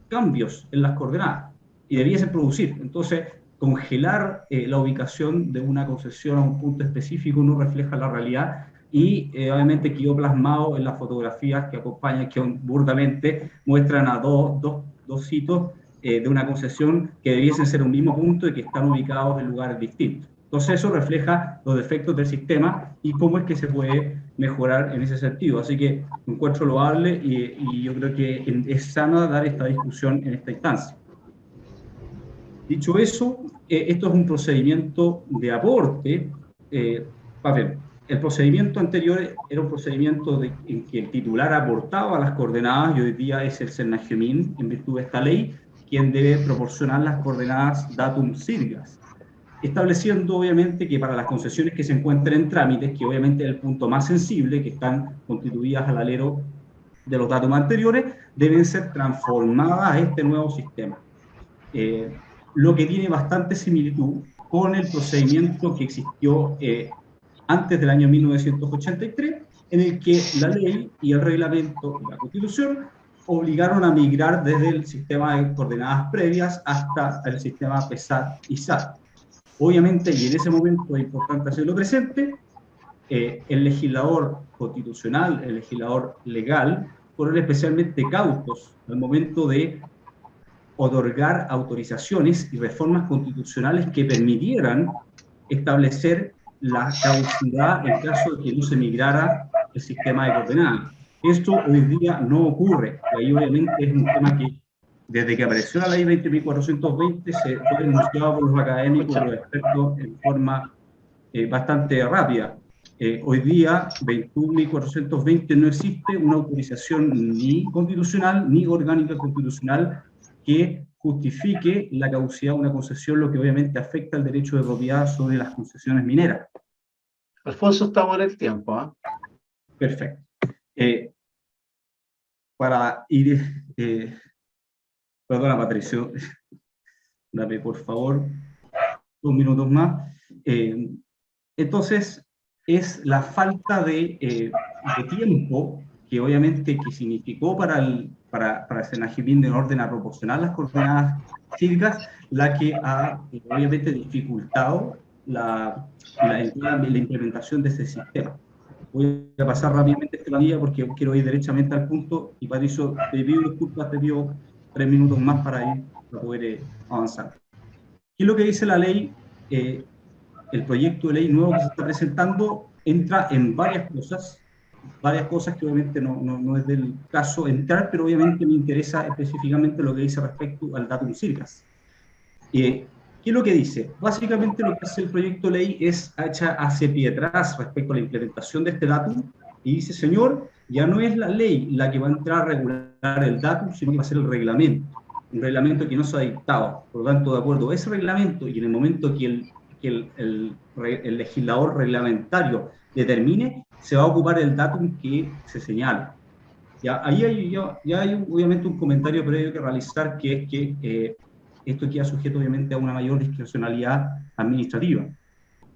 cambios en las coordenadas, y debiesen producir. Entonces, congelar la ubicación de una concesión a un punto específico no refleja la realidad, y obviamente quedó plasmado en las fotografías que acompañan, que burdamente muestran a dos sitios de una concesión que debiesen ser un mismo punto y que están ubicados en lugares distintos. Entonces eso refleja los defectos del sistema y cómo es que se puede mejorar en ese sentido. Así que encuentro loable y yo creo que es sano dar esta discusión en esta instancia. Dicho eso, esto es un procedimiento de aporte. El procedimiento anterior era un procedimiento en que el titular aportaba las coordenadas, y hoy día es el SENAGEMIN, en virtud de esta ley, quien debe proporcionar las coordenadas datum CIRGAS, estableciendo obviamente que para las concesiones que se encuentren en trámites, que obviamente es el punto más sensible, que están constituidas al alero de los datos anteriores, deben ser transformadas a este nuevo sistema. Lo que tiene bastante similitud con el procedimiento que existió antes del año 1983, en el que la ley y el reglamento y la Constitución obligaron a migrar desde el sistema de coordenadas previas hasta el sistema PESAT y SAT. Obviamente, y en ese momento es importante hacerlo presente, el legislador constitucional, el legislador legal, fueron especialmente cautos al momento de otorgar autorizaciones y reformas constitucionales que permitieran establecer la caducidad en caso de que no se migrara el sistema de coordenadas. Esto hoy día no ocurre, y ahí obviamente es un tema que desde que apareció la ley 20.420 se fue denunciado por los académicos y los expertos en forma bastante rápida. Hoy día, 21.420 no existe una autorización ni constitucional ni orgánica constitucional que justifique la caducidad de una concesión, lo que obviamente afecta al derecho de propiedad sobre las concesiones mineras. Alfonso, estamos en el tiempo, ¿eh? Perfecto. Para ir... perdona, Patricio. Dame, por favor, 2 minutos más. Entonces, es la falta de tiempo que obviamente que significó para el SENAGEMIN de orden a proporcionar las coordenadas CIRGAS, la que ha obviamente dificultado la implementación de ese sistema. Voy a pasar rápidamente esta planilla porque quiero ir derechamente al punto, y Patricio, te pido disculpas, te pido 3 minutos más para poder avanzar. ¿Qué es lo que dice la ley? El proyecto de ley nuevo que se está presentando entra en varias cosas que obviamente no es del caso entrar, pero obviamente me interesa específicamente lo que dice respecto al datum CIRGAS. ¿Qué es lo que dice? Básicamente lo que hace el proyecto de ley es echar hacia pie atrás respecto a la implementación de este datum, y dice, señor, ya no es la ley la que va a entrar a regular el datum, sino que va a ser el reglamento, un reglamento que no se ha dictado. Por lo tanto, de acuerdo a ese reglamento, y en el momento que el legislador reglamentario determine, se va a ocupar el datum que se señala. Ya hay obviamente un comentario previo que realizar, que es que esto queda sujeto obviamente a una mayor discrecionalidad administrativa.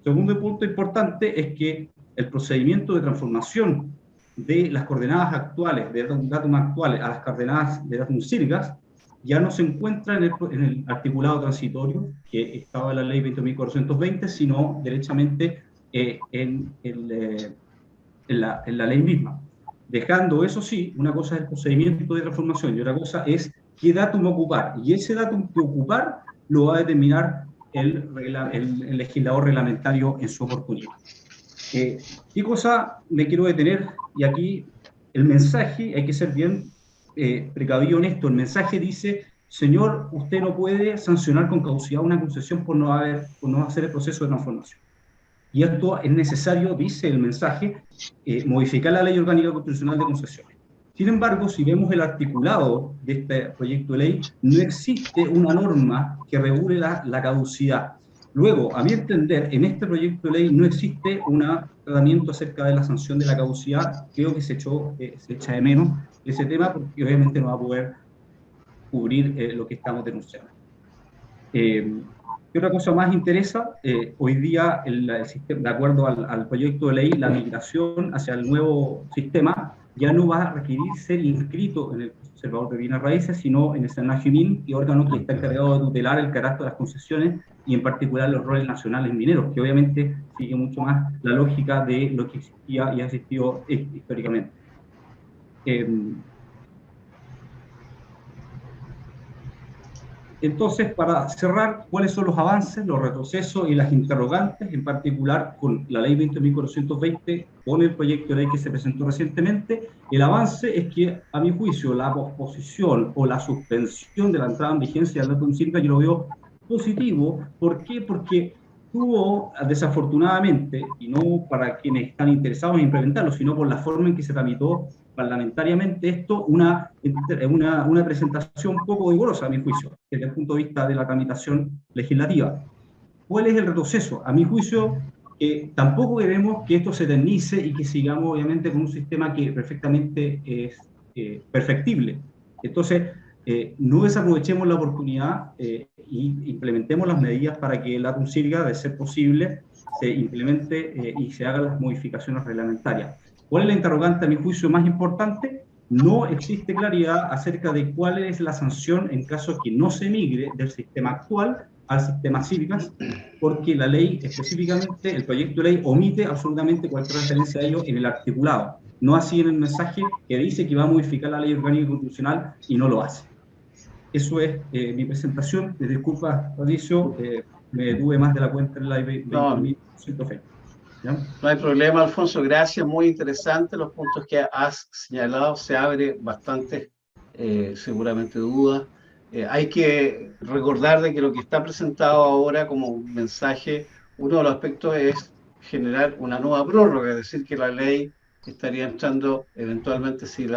Segundo punto importante es que el procedimiento de transformación de las coordenadas actuales, de datum actuales, a las coordenadas de datum CIRGAS, ya no se encuentra en el articulado transitorio que estaba en la ley 20.420, sino derechamente en la ley misma. Dejando, eso sí, una cosa es el procedimiento de transformación y otra cosa es qué datum ocupar. Y ese datum que ocupar lo va a determinar el legislador reglamentario en su oportunidad. ¿Qué cosa me quiero detener? Y aquí el mensaje, hay que ser bien precavido en esto. El mensaje dice: señor, usted no puede sancionar con caducidad una concesión por no hacer el proceso de transformación. Y esto es necesario, dice el mensaje, modificar la Ley Orgánica Constitucional de Concesiones. Sin embargo, si vemos el articulado de este proyecto de ley, no existe una norma que regule la caducidad. Luego, a mi entender, en este proyecto de ley no existe un tratamiento acerca de la sanción de la caducidad. Creo que se echa de menos ese tema porque obviamente no va a poder cubrir lo que estamos denunciando. ¿Qué otra cosa más interesa? Hoy día, el sistema, de acuerdo al proyecto de ley, la migración hacia el nuevo sistema ya no va a requerir ser inscrito en el Conservador de Bienes Raíces, sino en el SENAGEMIN, y órgano que está encargado de tutelar el carácter de las concesiones y en particular los roles nacionales mineros, que obviamente sigue mucho más la lógica de lo que existía y ha existido históricamente. Entonces, para cerrar, ¿cuáles son los avances, los retrocesos y las interrogantes, en particular con la ley 20.420, con el proyecto de ley que se presentó recientemente? El avance es que, a mi juicio, la posposición o la suspensión de la entrada en vigencia del datum cívica yo lo veo positivo. ¿Por qué? Porque tuvo, desafortunadamente, y no para quienes están interesados en implementarlo, sino por la forma en que se tramitó parlamentariamente esto, una presentación poco vigorosa, a mi juicio, desde el punto de vista de la tramitación legislativa. ¿Cuál es el retroceso? A mi juicio, tampoco queremos que esto se eternice y que sigamos, obviamente, con un sistema que perfectamente es perfectible. Entonces, no desaprovechemos la oportunidad y implementemos las medidas para que el datum cívica, de ser posible, se implemente y se hagan las modificaciones reglamentarias. ¿Cuál es la interrogante, a mi juicio, más importante? No existe claridad acerca de cuál es la sanción en caso que no se migre del sistema actual al sistema cívicas, porque la ley, específicamente, el proyecto de ley, omite absolutamente cualquier referencia a ello en el articulado. No así en el mensaje que dice que va a modificar la ley orgánica constitucional y no lo hace. Eso es mi presentación. Me disculpa, Patricio, me detuve más de la cuenta en la 20.120. ¿Ya? No hay problema, Alfonso, gracias, muy interesante los puntos que has señalado, se abre bastante, seguramente dudas. Hay que recordar de que lo que está presentado ahora como mensaje, uno de los aspectos es generar una nueva prórroga, es decir, que la ley estaría entrando eventualmente, si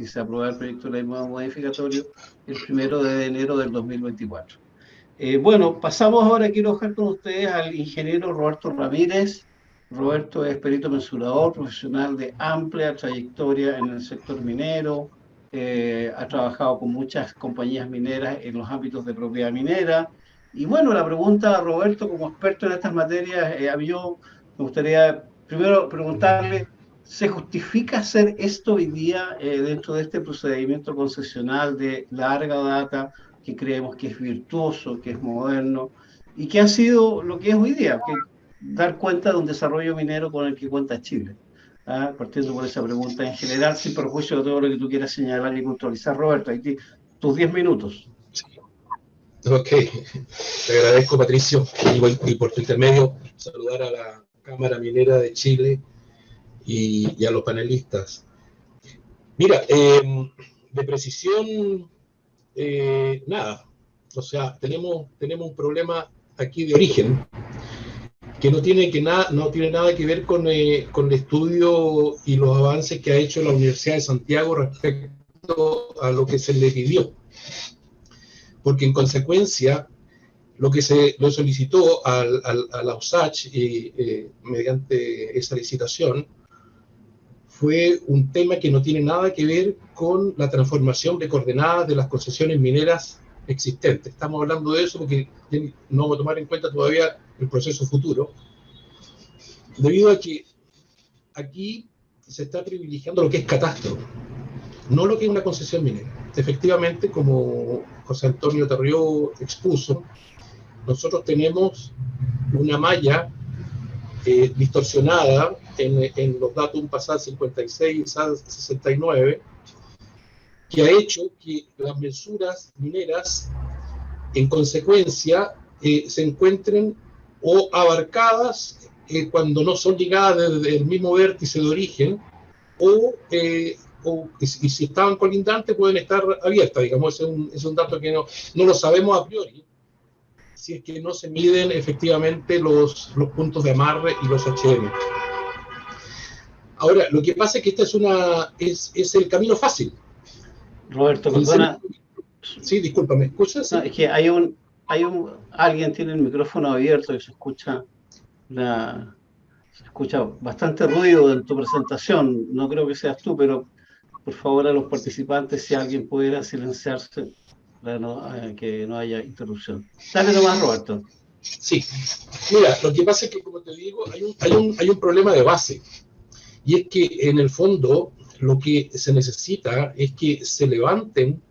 se aprueba el proyecto de ley modificatorio, el 1 de enero del 2024. Bueno, pasamos ahora, quiero dejar con ustedes al ingeniero Roberto Ramírez. Roberto es perito mensurador, profesional de amplia trayectoria en el sector minero, ha trabajado con muchas compañías mineras en los ámbitos de propiedad minera. Y bueno, la pregunta a Roberto, como experto en estas materias, yo me gustaría primero preguntarle, ¿se justifica hacer esto hoy día dentro de este procedimiento concesional de larga data que creemos que es virtuoso, que es moderno y que ha sido lo que es hoy día? Que dar cuenta de un desarrollo minero con el que cuenta Chile. Partiendo por esa pregunta en general, sin perjuicio de todo lo que tú quieras señalar y puntualizar, Roberto, ahí tus 10 minutos. Sí. Ok, te agradezco, Patricio, y por tu intermedio saludar a la Cámara Minera de Chile y a los panelistas. Mira, de precisión, nada. O sea, tenemos un problema aquí de origen que no tiene nada que ver con el estudio y los avances que ha hecho la Universidad de Santiago respecto a lo que se le pidió. Porque en consecuencia, lo que se lo solicitó a la USACH mediante esa licitación fue un tema que no tiene nada que ver con la transformación de coordenadas de las concesiones mineras existentes. Estamos hablando de eso porque no vamos a tomar en cuenta todavía el proceso futuro, debido a que aquí se está privilegiando lo que es catastro, no lo que es una concesión minera. Efectivamente, como José Antonio Tarrió expuso, nosotros tenemos una malla distorsionada en los datos PASAD 56 y SAD 69, que ha hecho que las mensuras mineras, en consecuencia, se encuentren o abarcadas cuando no son ligadas desde el mismo vértice de origen, y si estaban colindantes pueden estar abiertas, digamos. Es un dato que no lo sabemos a priori, si es que no se miden efectivamente los puntos de amarre y los HM. Ahora, lo que pasa es que esta es el camino fácil. Roberto, perdona. Sí, disculpa, ¿me escuchas? No, es que alguien tiene el micrófono abierto y se escucha bastante ruido en tu presentación. No creo que seas tú, pero por favor a los participantes, si alguien pudiera silenciarse para que no haya interrupción. Dale nomás, Roberto. Sí. Mira, lo que pasa es que, como te digo, hay un problema de base. Y es que, en el fondo, lo que se necesita es que se levanten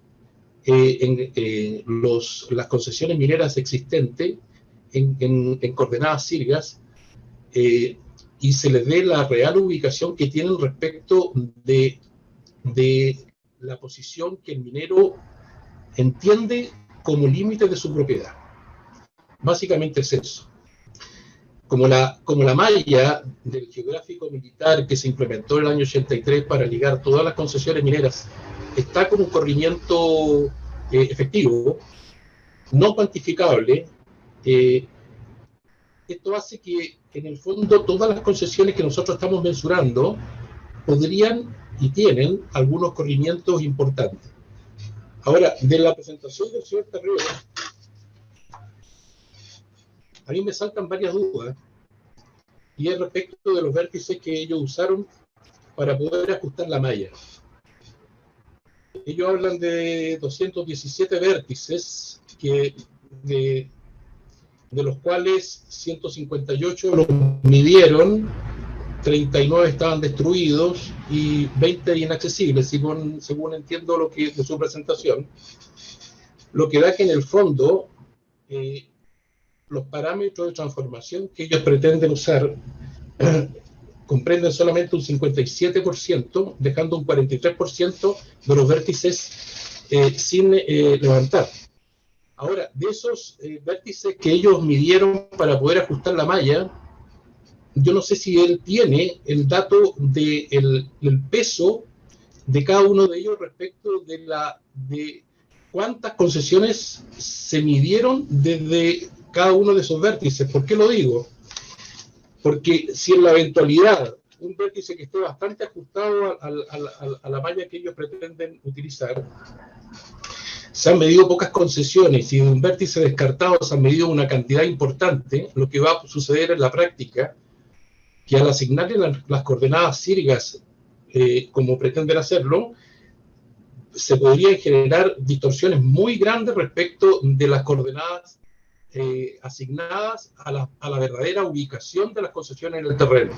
las concesiones mineras existentes en coordenadas síricas, y se les dé la real ubicación que tienen respecto de la posición que el minero entiende como límite de su propiedad. Básicamente es eso. Como la malla del geográfico militar que se implementó en el año 83 para ligar todas las concesiones mineras está con un corrimiento efectivo, no cuantificable, esto hace que, en el fondo, todas las concesiones que nosotros estamos mensurando podrían y tienen algunos corrimientos importantes. Ahora, de la presentación del señor Terrero, a mí me saltan varias dudas, y es respecto de los vértices que ellos usaron para poder ajustar la malla. Ellos hablan de 217 vértices, de los cuales 158 los midieron, 39 estaban destruidos y 20 inaccesibles, según entiendo de su presentación. Lo que da que, en el fondo, los parámetros de transformación que ellos pretenden usar comprenden solamente un 57%, dejando un 43% de los vértices sin levantar. Ahora, de esos vértices que ellos midieron para poder ajustar la malla, yo no sé si él tiene el dato del peso de cada uno de ellos respecto de cuántas concesiones se midieron desde cada uno de esos vértices. ¿Por qué lo digo? Porque si en la eventualidad un vértice que esté bastante ajustado a la malla que ellos pretenden utilizar, se han medido pocas concesiones, y de un vértice descartado se han medido una cantidad importante, lo que va a suceder en la práctica, que al asignarle las coordenadas síricas como pretenden hacerlo, se podrían generar distorsiones muy grandes respecto de las coordenadas asignadas a la verdadera ubicación de las concesiones en el terreno.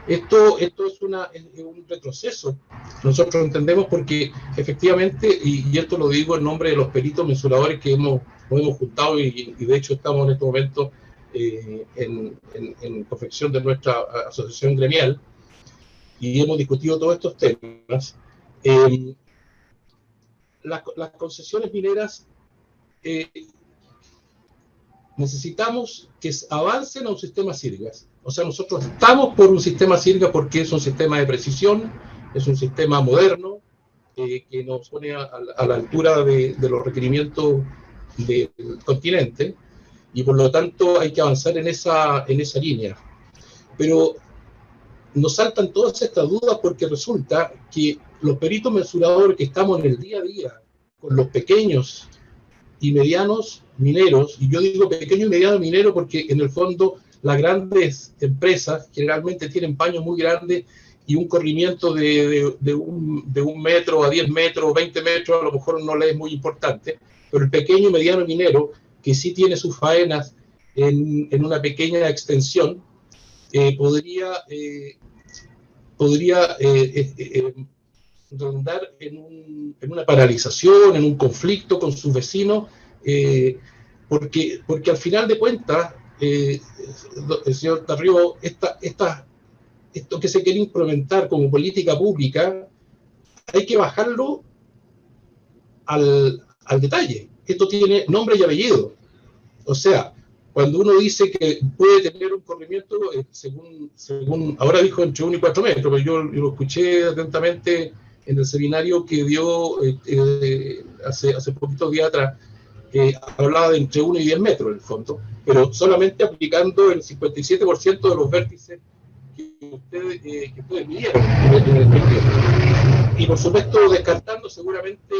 Esto es un retroceso, nosotros entendemos, porque efectivamente, y esto lo digo en nombre de los peritos mensuradores que nos hemos juntado, y de hecho estamos en este momento en confección de nuestra asociación gremial, y hemos discutido todos estos temas. Las concesiones mineras necesitamos que avancen a un sistema síricas. O sea, nosotros estamos por un sistema síricas porque es un sistema de precisión, es un sistema moderno, que nos pone a la altura de los requerimientos del continente, y por lo tanto hay que avanzar en esa línea. Pero nos saltan todas estas dudas porque resulta que los peritos mensuradores que estamos en el día a día con los pequeños y medianos mineros, y yo digo pequeño y mediano minero porque en el fondo las grandes empresas generalmente tienen paños muy grandes y un corrimiento de 1 metro a 10 metros, 20 metros, a lo mejor no le es muy importante, pero el pequeño y mediano minero, que sí tiene sus faenas en una pequeña extensión, podría redundar en una paralización, en un conflicto con sus vecinos, porque al final de cuentas señor Tarrio, esto que se quiere implementar como política pública, hay que bajarlo al detalle. Esto tiene nombre y apellido. O sea, cuando uno dice que puede tener un corrimiento, según ahora dijo entre 1 y 4 metros, pero yo lo escuché atentamente en el seminario que dio hace poquitos días atrás, hablaba de entre 1 y 10 metros en el fondo, pero solamente aplicando el 57% de los vértices que ustedes midieron en el tiempo. Y por supuesto descartando seguramente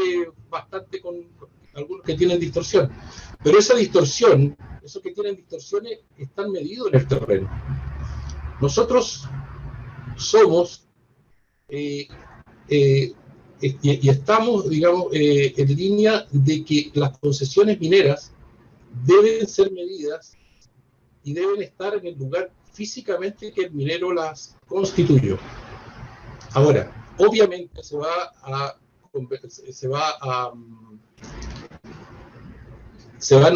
bastante con algunos que tienen distorsión. Pero esa distorsión, esos que tienen distorsiones, están medidos en el terreno. Nosotros somos y estamos, digamos, en línea de que las concesiones mineras deben ser medidas y deben estar en el lugar físicamente que el minero las constituyó. Ahora, obviamente se van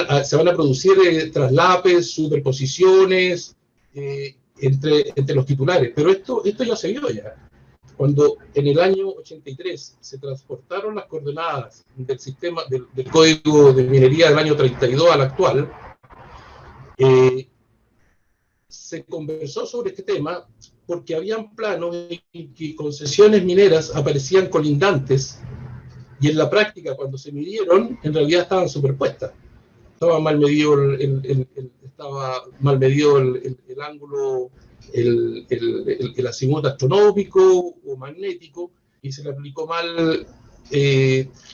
a producir traslapes, superposiciones entre los titulares, pero esto ya se vio ya. Cuando en el año 83 se transportaron las coordenadas del sistema del código de minería del año 32 al actual, se conversó sobre este tema porque habían planos en que concesiones mineras aparecían colindantes y en la práctica cuando se midieron en realidad estaban superpuestas. Estaba mal medido el ángulo, el azimuth astronómico o magnético, y se le aplicó mal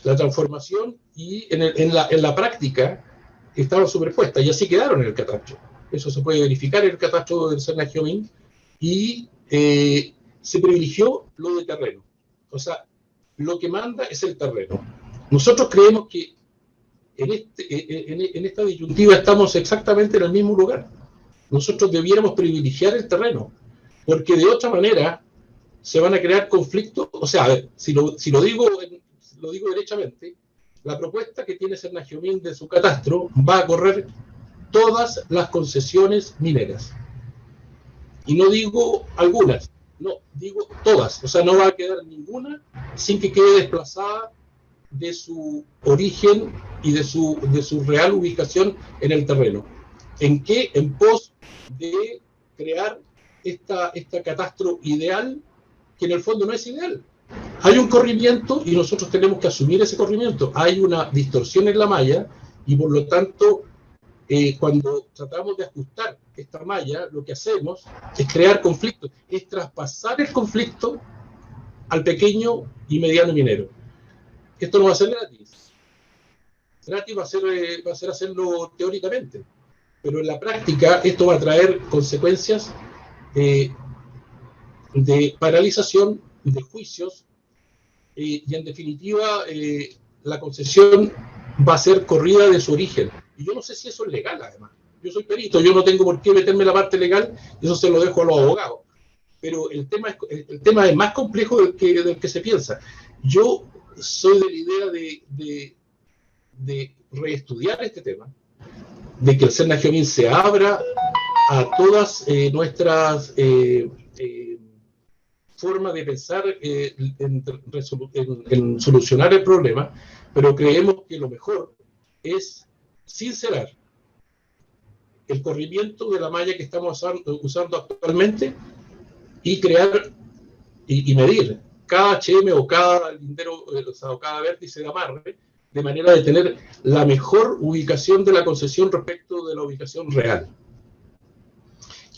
la transformación, y en la práctica estaban superpuestas, y así quedaron en el catastro. Eso se puede verificar en el catastro del CERNAGEOMIN, y se privilegió lo de terreno. O sea, lo que manda es el terreno. Nosotros creemos que en esta disyuntiva estamos exactamente en el mismo lugar. Nosotros debiéramos privilegiar el terreno, porque de otra manera se van a crear conflictos. O sea, a ver, si lo digo derechamente, la propuesta que tiene CERNAGEOMIN de su catastro va a correr todas las concesiones mineras. Y no digo algunas, no, digo todas. O sea, no va a quedar ninguna sin que quede desplazada de su origen y de su real ubicación en el terreno. ¿En qué? En pos de crear esta catastro ideal, que en el fondo no es ideal. Hay un corrimiento y nosotros tenemos que asumir ese corrimiento. Hay una distorsión en la malla y por lo tanto, cuando tratamos de ajustar esta malla, lo que hacemos es crear conflictos, es traspasar el conflicto al pequeño y mediano minero. Esto no va a ser gratis. Gratis va a ser hacerlo teóricamente, pero en la práctica esto va a traer consecuencias de paralización, de juicios, y en definitiva la concesión va a ser corrida de su origen. Y yo no sé si eso es legal, además. Yo soy perito, yo no tengo por qué meterme en la parte legal, eso se lo dejo a los abogados. Pero el tema es más complejo del que se piensa. Yo soy de la idea de reestudiar este tema, de que el CERNAGEOMIN se abra a todas nuestras formas de pensar en solucionar el problema, pero creemos que lo mejor es sincerar el corrimiento de la malla que estamos usando actualmente y crear y medir cada HM o cada lindero, o cada vértice de amarre, de manera de tener la mejor ubicación de la concesión respecto de la ubicación real.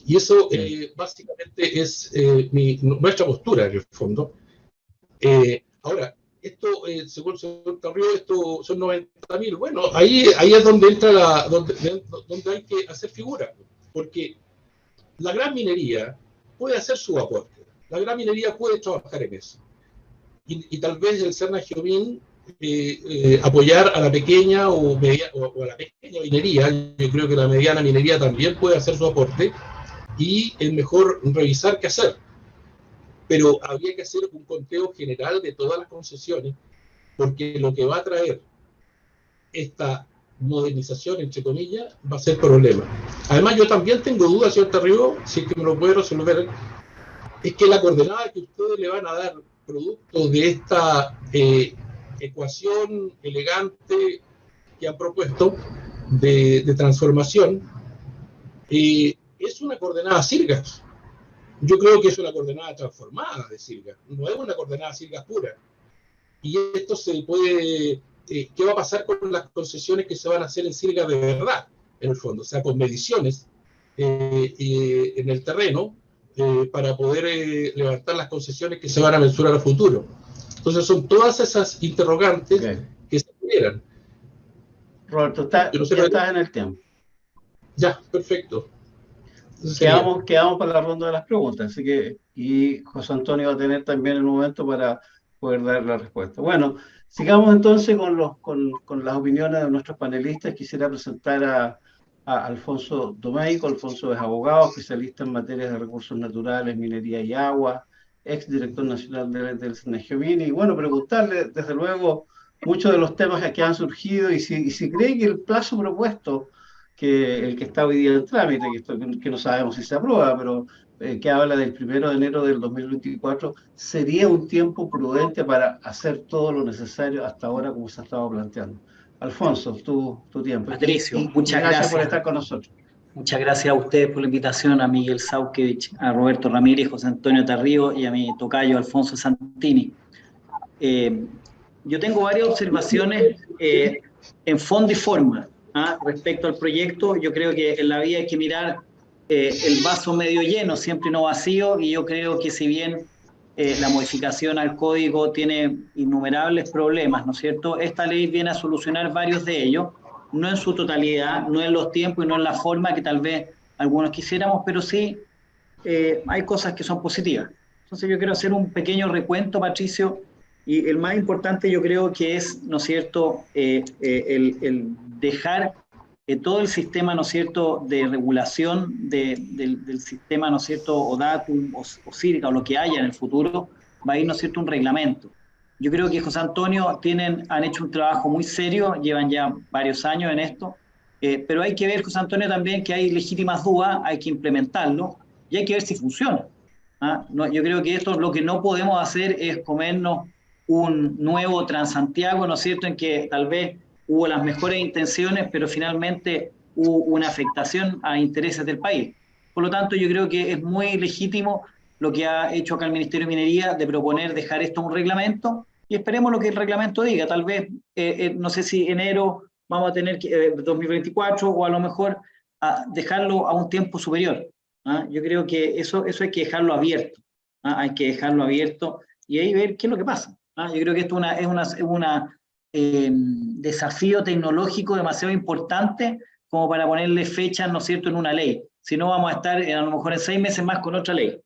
Y eso básicamente es nuestra postura, en el fondo. Ahora, esto, según el señor Tarrio, esto son 90.000. Bueno, ahí es donde entra donde hay que hacer figura, porque la gran minería puede hacer su aporte. La gran minería puede trabajar en eso. Y tal vez el CERNAGEOMIN apoyar a la pequeña o a la pequeña minería. Yo creo que la mediana minería también puede hacer su aporte y es mejor revisar qué hacer. Pero habría que hacer un conteo general de todas las concesiones, porque lo que va a traer esta modernización, entre comillas, va a ser problema. Además, yo también tengo dudas, señor Tarribo, si es que me lo puede resolver, es que la coordenada que ustedes le van a dar producto de esta ecuación elegante que han propuesto de transformación, es una coordenada Sirgas. Yo creo que es una coordenada transformada de Sirgas, no es una coordenada Sirgas pura. Y esto se puede... ¿qué va a pasar con las concesiones que se van a hacer en Sirgas de verdad, en el fondo? O sea, con mediciones en el terreno para poder levantar las concesiones que se van a mensurar a futuro. Entonces son todas esas interrogantes que se generan. Roberto, ya estás en el tiempo. Ya, perfecto. Quedamos para la ronda de las preguntas, así que, y José Antonio va a tener también el momento para poder dar la respuesta. Bueno, sigamos entonces con las opiniones de nuestros panelistas. Quisiera presentar a Alfonso Domeyko. Alfonso es abogado, especialista en materias de recursos naturales, minería y agua, ex director nacional del SENAGIOMIN, y bueno, preguntarle, desde luego, muchos de los temas que han surgido y si cree que el plazo propuesto, que el que está hoy día en trámite, que no sabemos si se aprueba, pero que habla del 1 de enero del 2024, sería un tiempo prudente para hacer todo lo necesario hasta ahora como se ha estado planteando. Alfonso, tu tiempo. Patricio, y muchas gracias por estar con nosotros. Muchas gracias a ustedes por la invitación, a Miguel Saukevich, a Roberto Ramírez, José Antonio Tarrío y a mi tocayo Alfonso Santini. Yo tengo varias observaciones en fondo y forma respecto al proyecto. Yo creo que en la vida hay que mirar el vaso medio lleno, siempre no vacío, y yo creo que si bien la modificación al código tiene innumerables problemas, ¿no es cierto? Esta ley viene a solucionar varios de ellos, no en su totalidad, no en los tiempos y no en la forma que tal vez algunos quisiéramos, pero sí hay cosas que son positivas. Entonces yo quiero hacer un pequeño recuento, Patricio, y el más importante yo creo que es, ¿no es cierto?, el dejar todo el sistema, ¿no es cierto?, de regulación del sistema, ¿no es cierto?, ODACUM o CIRCA o lo que haya en el futuro, va a ir, ¿no es cierto?, un reglamento. Yo creo que José Antonio han hecho un trabajo muy serio, llevan ya varios años en esto, pero hay que ver, José Antonio, también que hay legítimas dudas, hay que implementarlo y hay que ver si funciona. No, yo creo que esto lo que no podemos hacer es comernos un nuevo Transantiago, ¿no es cierto?, en que tal vez hubo las mejores intenciones, pero finalmente hubo una afectación a intereses del país. Por lo tanto, yo creo que es muy legítimo lo que ha hecho acá el Ministerio de Minería de proponer dejar esto un reglamento, y esperemos lo que el reglamento diga. Tal vez, no sé si enero vamos a tener 2024 o a lo mejor dejarlo a un tiempo superior. Yo creo que eso hay que dejarlo abierto. Hay que dejarlo abierto y ahí ver qué es lo que pasa. Yo creo que esto es un desafío tecnológico demasiado importante como para ponerle fechas, ¿no es cierto?, en una ley. Si no, vamos a estar a lo mejor en 6 meses más con otra ley.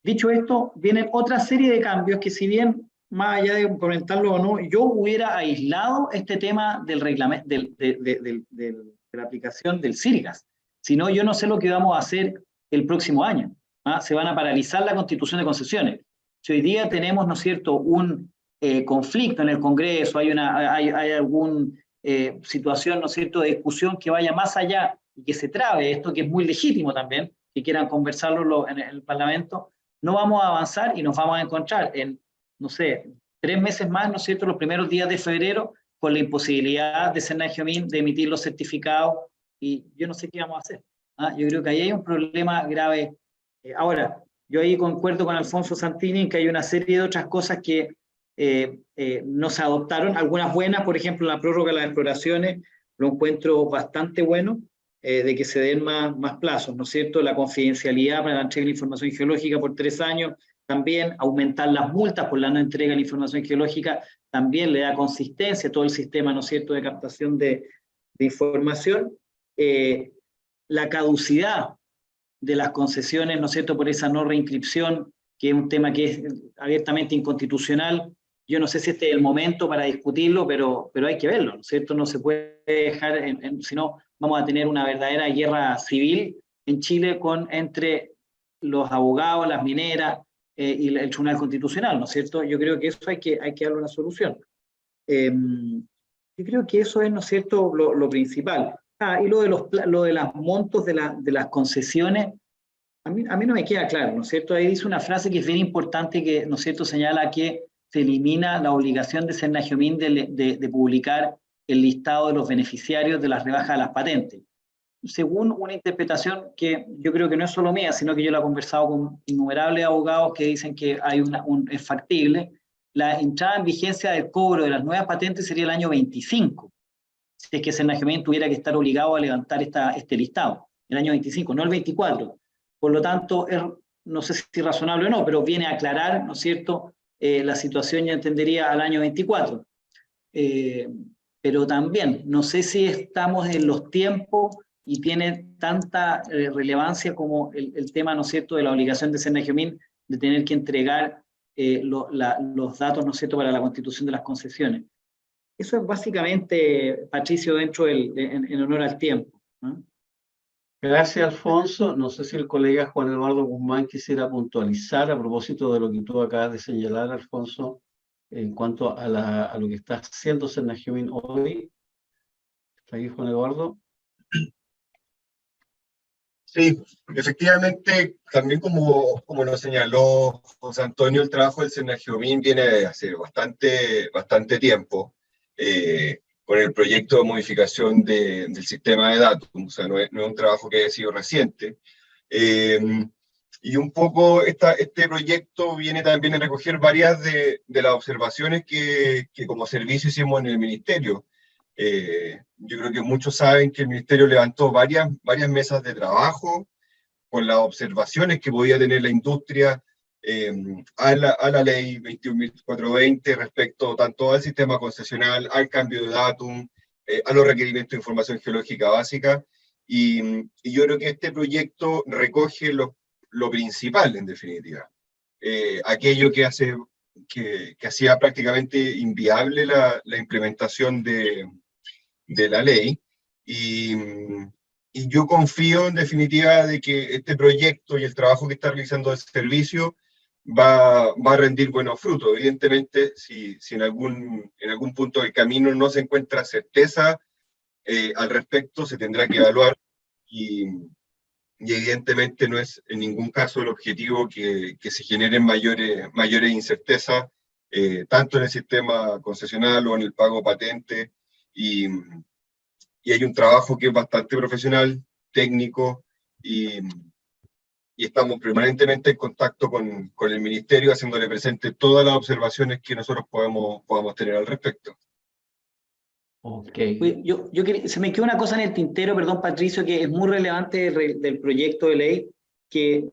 Dicho esto, vienen otra serie de cambios que, si bien, más allá de comentarlo o no, yo hubiera aislado este tema del reglamento, de la aplicación del CIRGAS. Si no, yo no sé lo que vamos a hacer el próximo año. Se van a paralizar la constitución de concesiones. Si hoy día tenemos, ¿no es cierto?, un conflicto en el Congreso, hay alguna situación, ¿no es cierto?, de discusión que vaya más allá y que se trabe esto, que es muy legítimo también, que quieran conversarlo en el Parlamento, no vamos a avanzar y nos vamos a encontrar en, no sé, 3 meses más, ¿no es cierto?, los primeros días de febrero, con la imposibilidad de SENAGIOMIN de emitir los certificados, y yo no sé qué vamos a hacer. Yo creo que ahí hay un problema grave. Ahora, yo ahí concuerdo con Alfonso Santini en que hay una serie de otras cosas que no se adoptaron, algunas buenas, por ejemplo, la prórroga de las exploraciones, lo encuentro bastante bueno, de que se den más plazos, ¿no es cierto? La confidencialidad para la entrega de la información geológica por 3 años, también aumentar las multas por la no entrega de la información geológica, también le da consistencia a todo el sistema, ¿no es cierto?, de captación de información. La caducidad de las concesiones, ¿no es cierto?, por esa no reinscripción, que es un tema que es abiertamente inconstitucional. Yo no sé si este es el momento para discutirlo, pero hay que verlo, ¿no es cierto? No se puede dejar, si no, vamos a tener una verdadera guerra civil en Chile entre los abogados, las mineras y el Tribunal Constitucional, ¿no es cierto? Yo creo que eso hay que darle una solución. Yo creo que eso es, ¿no es cierto?, lo principal. Y lo de los montos de las concesiones, a mí no me queda claro, ¿no es cierto? Ahí dice una frase que es bien importante que, ¿no es cierto?, señala que se elimina la obligación de Senagiomin de publicar el listado de los beneficiarios de las rebajas de las patentes. Según una interpretación que yo creo que no es solo mía, sino que yo la he conversado con innumerables abogados que dicen que es factible, la entrada en vigencia del cobro de las nuevas patentes sería el año 25, si es que Senagiomin tuviera que estar obligado a levantar este listado, el año 25, no el 24. Por lo tanto, no sé si es razonable o no, pero viene a aclarar, ¿no es cierto?, la situación, ya entendería, al año 24. Pero también, no sé si estamos en los tiempos y tiene tanta relevancia como el tema, ¿no es cierto?, de la obligación de Senagiomin de tener que entregar los datos, ¿no es cierto?, para la constitución de las concesiones. Eso es básicamente, Patricio, dentro en honor al tiempo, ¿no? Gracias, Alfonso. No sé si el colega Juan Eduardo Guzmán quisiera puntualizar a propósito de lo que tú acabas de señalar, Alfonso, en cuanto a lo que está haciendo Senagiomin hoy. ¿Está ahí, Juan Eduardo? Sí, efectivamente, también como lo señaló José Antonio, el trabajo del Senagiomin viene de hace bastante tiempo, con el proyecto de modificación del sistema de datos, o sea, no es un trabajo que haya sido reciente. Y un poco este proyecto viene también a recoger varias de las observaciones que como servicio hicimos en el Ministerio. Yo creo que muchos saben que el Ministerio levantó varias mesas de trabajo con las observaciones que podía tener la industria a la ley 21.420 respecto tanto al sistema concesional, al cambio de datum, a los requerimientos de información geológica básica, y yo creo que este proyecto recoge lo principal, en definitiva. Aquello que hacía prácticamente inviable la implementación de la ley, y yo confío en definitiva de que este proyecto y el trabajo que está realizando el servicio va a rendir buenos frutos. Evidentemente, si en algún punto del camino no se encuentra certeza al respecto, se tendrá que evaluar, y evidentemente no es en ningún caso el objetivo que se generen mayores incertezas, tanto en el sistema concesional o en el pago patente, y hay un trabajo que es bastante profesional, técnico, y estamos permanentemente en contacto con el Ministerio, haciéndole presente todas las observaciones que nosotros podamos tener al respecto. Ok. Se me quedó una cosa en el tintero, perdón, Patricio, que es muy relevante del proyecto de ley, que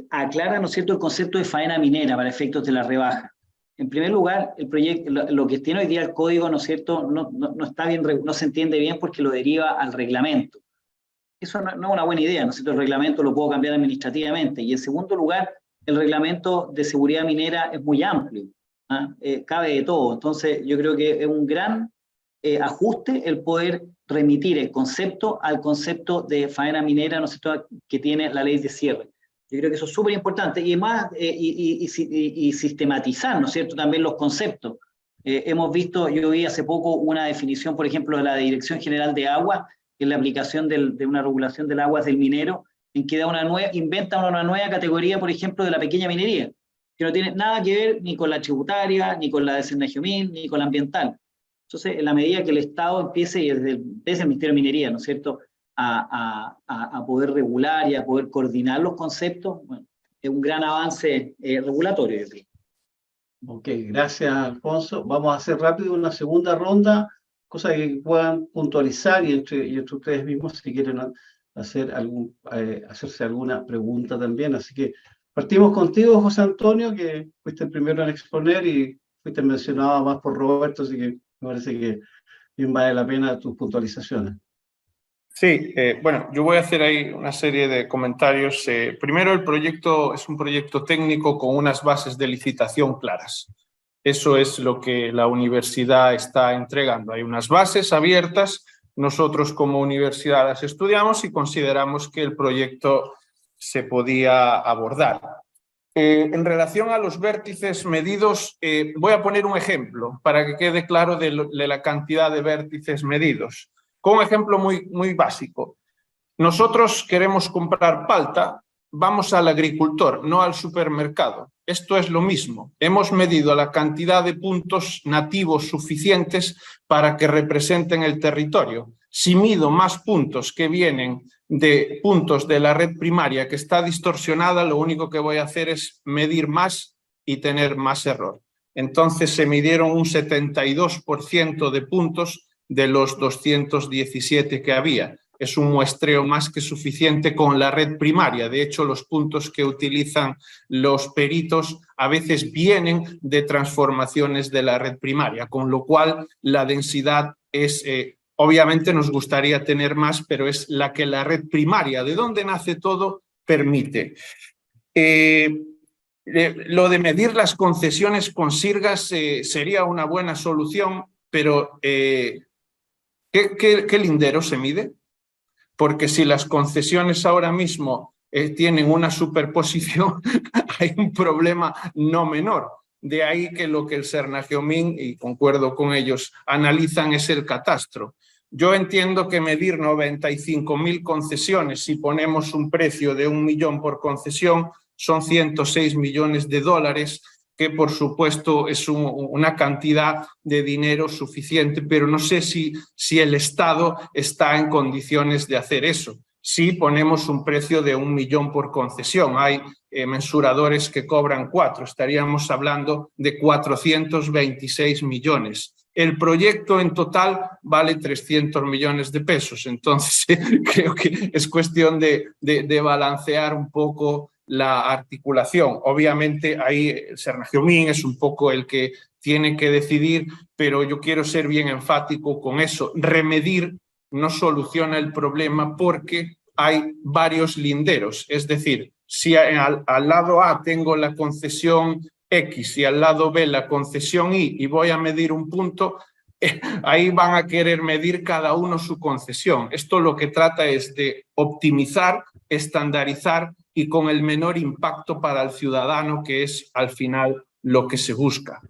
aclara, ¿no es cierto?, el concepto de faena minera para efectos de la rebaja. En primer lugar, el proyecto, lo que tiene hoy día el código, ¿no es cierto?, no está bien, no se entiende bien porque lo deriva al reglamento. Eso no es una buena idea, ¿no es cierto? El reglamento lo puedo cambiar administrativamente. Y en segundo lugar, el reglamento de seguridad minera es muy amplio, cabe de todo. Entonces, yo creo que es un gran ajuste el poder remitir el concepto al concepto de faena minera, ¿no es cierto?, que tiene la ley de cierre. Yo creo que eso es súper importante, y más, y sistematizar, ¿no es cierto?, también los conceptos. Hemos visto, yo vi hace poco una definición, por ejemplo, de la Dirección General de Agua, que es la aplicación de una regulación del agua del minero, en que inventa una nueva categoría, por ejemplo, de la pequeña minería, que no tiene nada que ver ni con la tributaria, ni con la de Senagiomin, ni con la ambiental. Entonces, en la medida que el Estado empiece, y desde el Ministerio de Minería, ¿no es cierto?, a poder regular y a poder coordinar los conceptos, bueno, es un gran avance regulatorio, yo creo. Ok, gracias, Alfonso. Vamos a hacer rápido una segunda ronda, cosa que puedan puntualizar, y entre ustedes mismos, si quieren hacerse alguna pregunta también. Así que partimos contigo, José Antonio, que fuiste el primero en exponer y fuiste mencionado más por Roberto, así que me parece que bien vale la pena tus puntualizaciones. Sí, bueno, yo voy a hacer ahí una serie de comentarios. Primero, el proyecto es un proyecto técnico con unas bases de licitación claras. Eso es lo que la universidad está entregando. Hay unas bases abiertas. Nosotros como universidad las estudiamos y consideramos que el proyecto se podía abordar. En relación a los vértices medidos, voy a poner un ejemplo para que quede claro de la cantidad de vértices medidos. Con un ejemplo muy básico. Nosotros queremos comprar palta, vamos al agricultor, no al supermercado. Esto es lo mismo. Hemos medido la cantidad de puntos nativos suficientes para que representen el territorio. Si mido más puntos que vienen de puntos de la red primaria que está distorsionada, lo único que voy a hacer es medir más y tener más error. Entonces se midieron un 72% de puntos de los 217 que había. Es un muestreo más que suficiente con la red primaria. De hecho, los puntos que utilizan los peritos a veces vienen de transformaciones de la red primaria, con lo cual la densidad es, obviamente nos gustaría tener más, pero es la que la red primaria, de donde nace todo, permite. Lo de medir las concesiones con sirgas sería una buena solución, pero ¿qué lindero se mide? Porque si las concesiones ahora mismo tienen una superposición, hay un problema no menor. De ahí que lo que el Sernageomín, y concuerdo con ellos, analizan es el catastro. Yo entiendo que medir 95.000 concesiones, si ponemos un precio de 1 millón por concesión, son 106 millones de dólares, que por supuesto es una cantidad de dinero suficiente, pero no sé si el Estado está en condiciones de hacer eso. Si ponemos un precio de 1 millón por concesión, hay mensuradores que cobran 4, estaríamos hablando de 426 millones. El proyecto en total vale 300 millones de pesos, entonces creo que es cuestión de balancear un poco la articulación. Obviamente ahí el Sernageomín es un poco el que tiene que decidir, pero yo quiero ser bien enfático con eso. Remedir no soluciona el problema porque hay varios linderos. Es decir, si al lado A tengo la concesión X y al lado B la concesión Y voy a medir un punto, ahí van a querer medir cada uno su concesión. Esto lo que trata es de optimizar, estandarizar y con el menor impacto para el ciudadano, que es al final lo que se busca.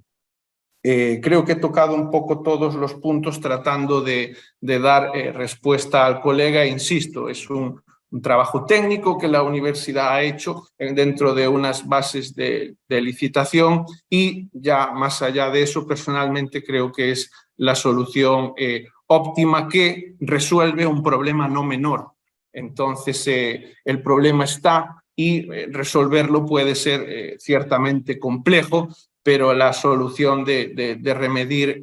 Creo que he tocado un poco todos los puntos tratando de dar respuesta al colega. Insisto, es un trabajo técnico que la universidad ha hecho dentro de unas bases de licitación y ya más allá de eso, personalmente creo que es la solución óptima que resuelve un problema no menor. Entonces, el problema está y resolverlo puede ser ciertamente complejo, pero la solución de remedir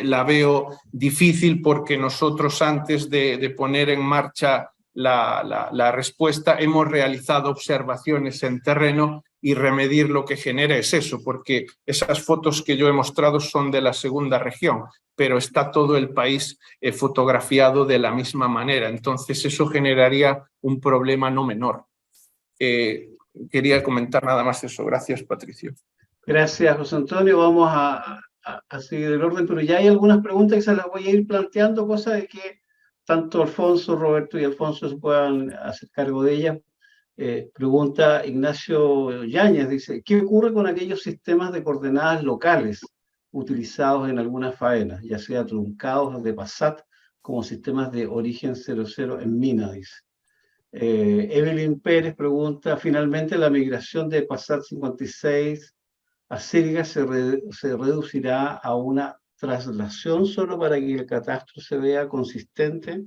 la veo difícil porque nosotros antes de poner en marcha la respuesta hemos realizado observaciones en terreno y remedir lo que genera es eso, porque esas fotos que yo he mostrado son de la segunda región, pero está todo el país fotografiado de la misma manera. Entonces eso generaría un problema no menor. Quería comentar nada más eso. Gracias, Patricio. Gracias, José Antonio. Vamos a seguir el orden, pero ya hay algunas preguntas que se las voy a ir planteando, cosa de que tanto Alfonso, Roberto y Alfonso se puedan hacer cargo de ellas. Pregunta Ignacio Yáñez, dice, ¿qué ocurre con aquellos sistemas de coordenadas locales utilizados en algunas faenas, ya sea truncados de PASAT como sistemas de origen 00 en mina? Dice. Evelyn Pérez pregunta, finalmente la migración de PASAT 56 a sirga se reducirá a una traslación solo para que el catastro se vea consistente.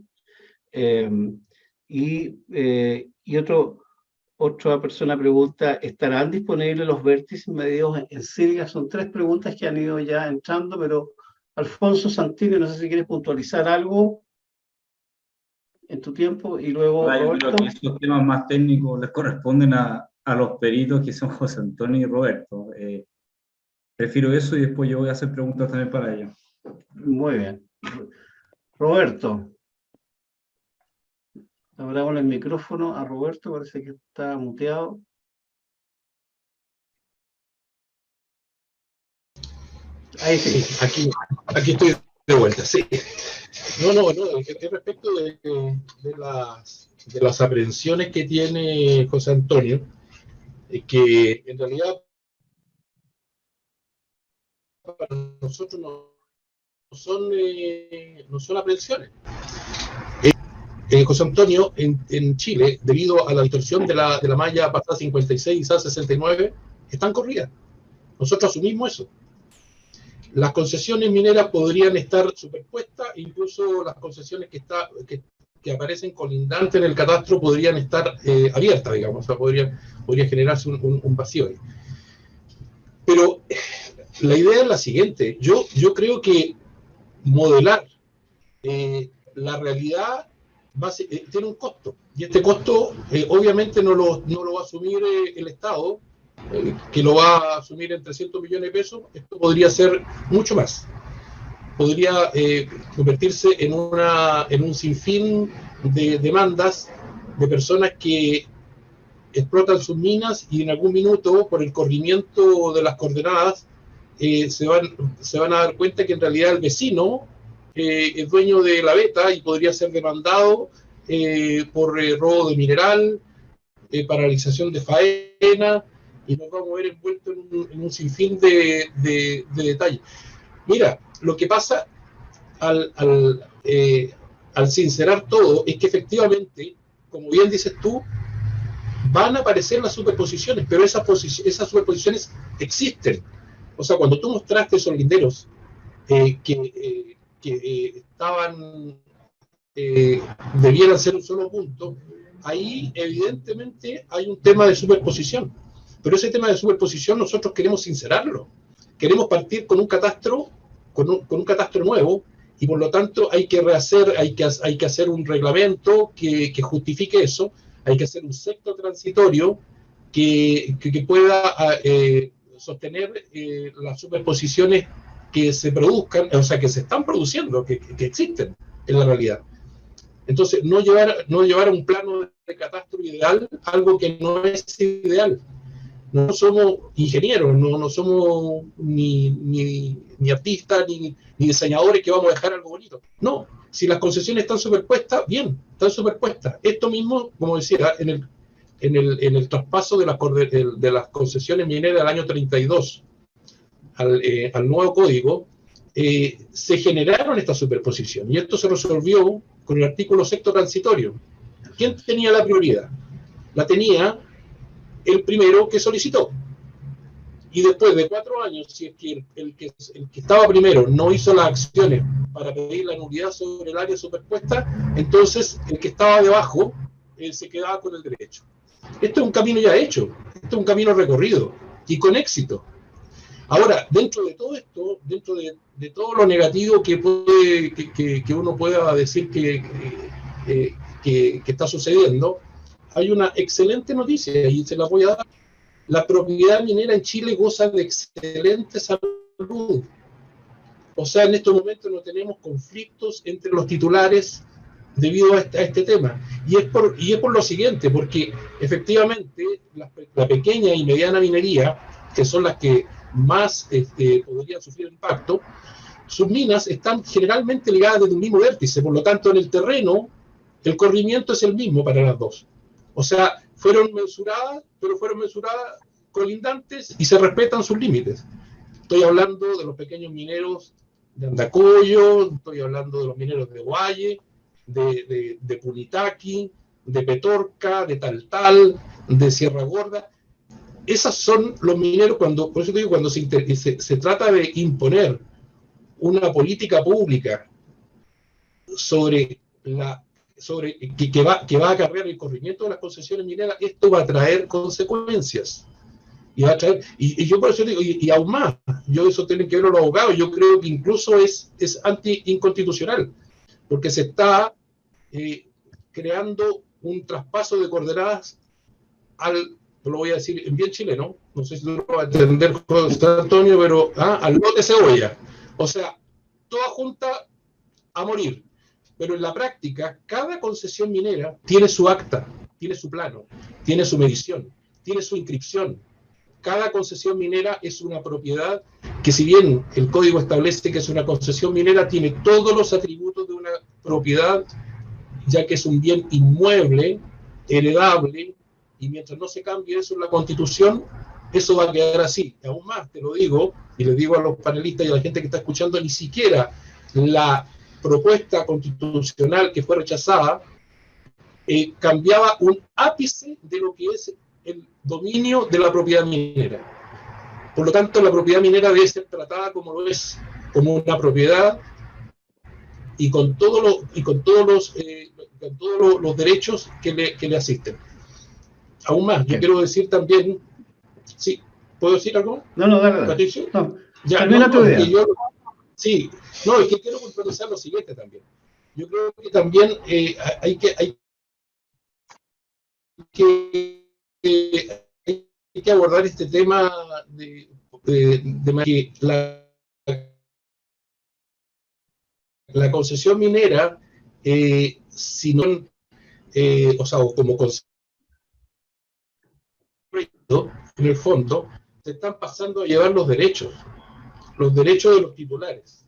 Otra persona pregunta, ¿estarán disponibles los vértices medidos en sirga? Son 3 preguntas que han ido ya entrando, pero Alfonso Santini, no sé si quieres puntualizar algo en tu tiempo y luego Roberto. Creo que estos temas más técnicos les corresponden a los peritos que son José Antonio y Roberto. Prefiero eso y después yo voy a hacer preguntas también para ellos. Muy bien. Roberto. Abrimos el micrófono a Roberto, parece que está muteado. Ahí sí. Sí, aquí estoy de vuelta, sí. No, respecto de las aprehensiones que tiene José Antonio, que en realidad para nosotros no son aprehensiones. José Antonio, en Chile, debido a la distorsión de la malla pasada 56 y SA 69, están corridas. Nosotros asumimos eso. Las concesiones mineras podrían estar superpuestas, incluso las concesiones que aparecen colindantes en el catastro podrían estar abiertas, digamos, o sea, podría generarse un vacío ahí. Pero la idea es la siguiente: yo creo que modelar la realidad tiene un costo, y este costo obviamente no lo va a asumir el Estado, que lo va a asumir en 300 millones de pesos. Esto podría ser mucho más. Podría convertirse en un sinfín de demandas de personas que explotan sus minas y en algún minuto, por el corrimiento de las coordenadas, se van a dar cuenta que en realidad el vecino es dueño de la veta y podría ser demandado por robo de mineral, paralización de faena, y nos vamos a ver envueltos en un sinfín de detalles. Mira, lo que pasa al sincerar todo es que efectivamente, como bien dices tú, van a aparecer las superposiciones, pero esas superposiciones existen. O sea, cuando tú mostraste esos linderos que debieran ser un solo punto, ahí evidentemente hay un tema de superposición. Pero ese tema de superposición nosotros queremos sincerarlo. Queremos partir con un catastro, con un catastro nuevo, y por lo tanto hay que hacer un reglamento que justifique eso. Hay que hacer un sector transitorio que pueda sostener las superposiciones que se produzcan, o sea, que se están produciendo, que existen en la realidad. Entonces, no llevar a un plano de catastro ideal algo que no es ideal. No somos ingenieros, no somos ni artistas, ni diseñadores que vamos a dejar algo bonito. No, si las concesiones están superpuestas, bien, están superpuestas. Esto mismo, como decía, en el traspaso de las concesiones mineras del año 32 al nuevo código, se generaron esta superposición, y esto se resolvió con el artículo sexto transitorio. ¿Quién tenía la prioridad? La tenía el primero que solicitó. Y después de 4 años, si es que el que estaba primero no hizo las acciones para pedir la nulidad sobre el área superpuesta, entonces el que estaba debajo se quedaba con el derecho. Esto es un camino ya hecho, esto es un camino recorrido, y con éxito. Ahora, dentro de todo esto, dentro de todo lo negativo que uno pueda decir que está sucediendo, hay una excelente noticia, y se la voy a dar. La propiedad minera en Chile goza de excelente salud. O sea, en estos momentos no tenemos conflictos entre los titulares debido a este tema. Y es por lo siguiente, porque efectivamente la pequeña y mediana minería, que son las que más podrían sufrir impacto, sus minas están generalmente ligadas desde un mismo vértice. Por lo tanto, en el terreno, el corrimiento es el mismo para las dos. O sea, fueron mensuradas colindantes y se respetan sus límites. Estoy hablando de los pequeños mineros de Andacollo, estoy hablando de los mineros de Ovalle, de Punitaqui, de Petorca, de Taltal, de Sierra Gorda. Esos son los mineros, por eso te digo, cuando se trata de imponer una política pública que va a acarrear el corrimiento de las concesiones mineras, esto va a traer consecuencias. Y yo por eso digo, y aún más, eso tienen que ver los abogados, yo creo que incluso es anti-inconstitucional, porque se está creando un traspaso de coordenadas lo voy a decir en bien chileno, no sé si lo va a entender José Antonio, pero al lote cebolla. O sea, toda junta a morir. Pero en la práctica, cada concesión minera tiene su acta, tiene su plano, tiene su medición, tiene su inscripción. Cada concesión minera es una propiedad que, si bien el código establece que es una concesión minera, tiene todos los atributos de una propiedad, ya que es un bien inmueble, heredable y mientras no se cambie eso en la Constitución, eso va a quedar así. Y aún más, te lo digo, y le digo a los panelistas y a la gente que está escuchando, ni siquiera la propuesta constitucional que fue rechazada cambiaba un ápice de lo que es el dominio de la propiedad minera. Por lo tanto, la propiedad minera debe ser tratada como lo es, como una propiedad y con todos los derechos que le asisten. Aún más, yo quiero decir también, sí, ¿puedo decir algo? No, dale. Patricio. No, ya, termina tu idea. Sí, no, es que quiero puntualizar lo siguiente también. Yo creo que también hay que abordar este tema de que la concesión minera, si no, o sea, como concepto, en el fondo, se están pasando a llevar los derechos de los titulares.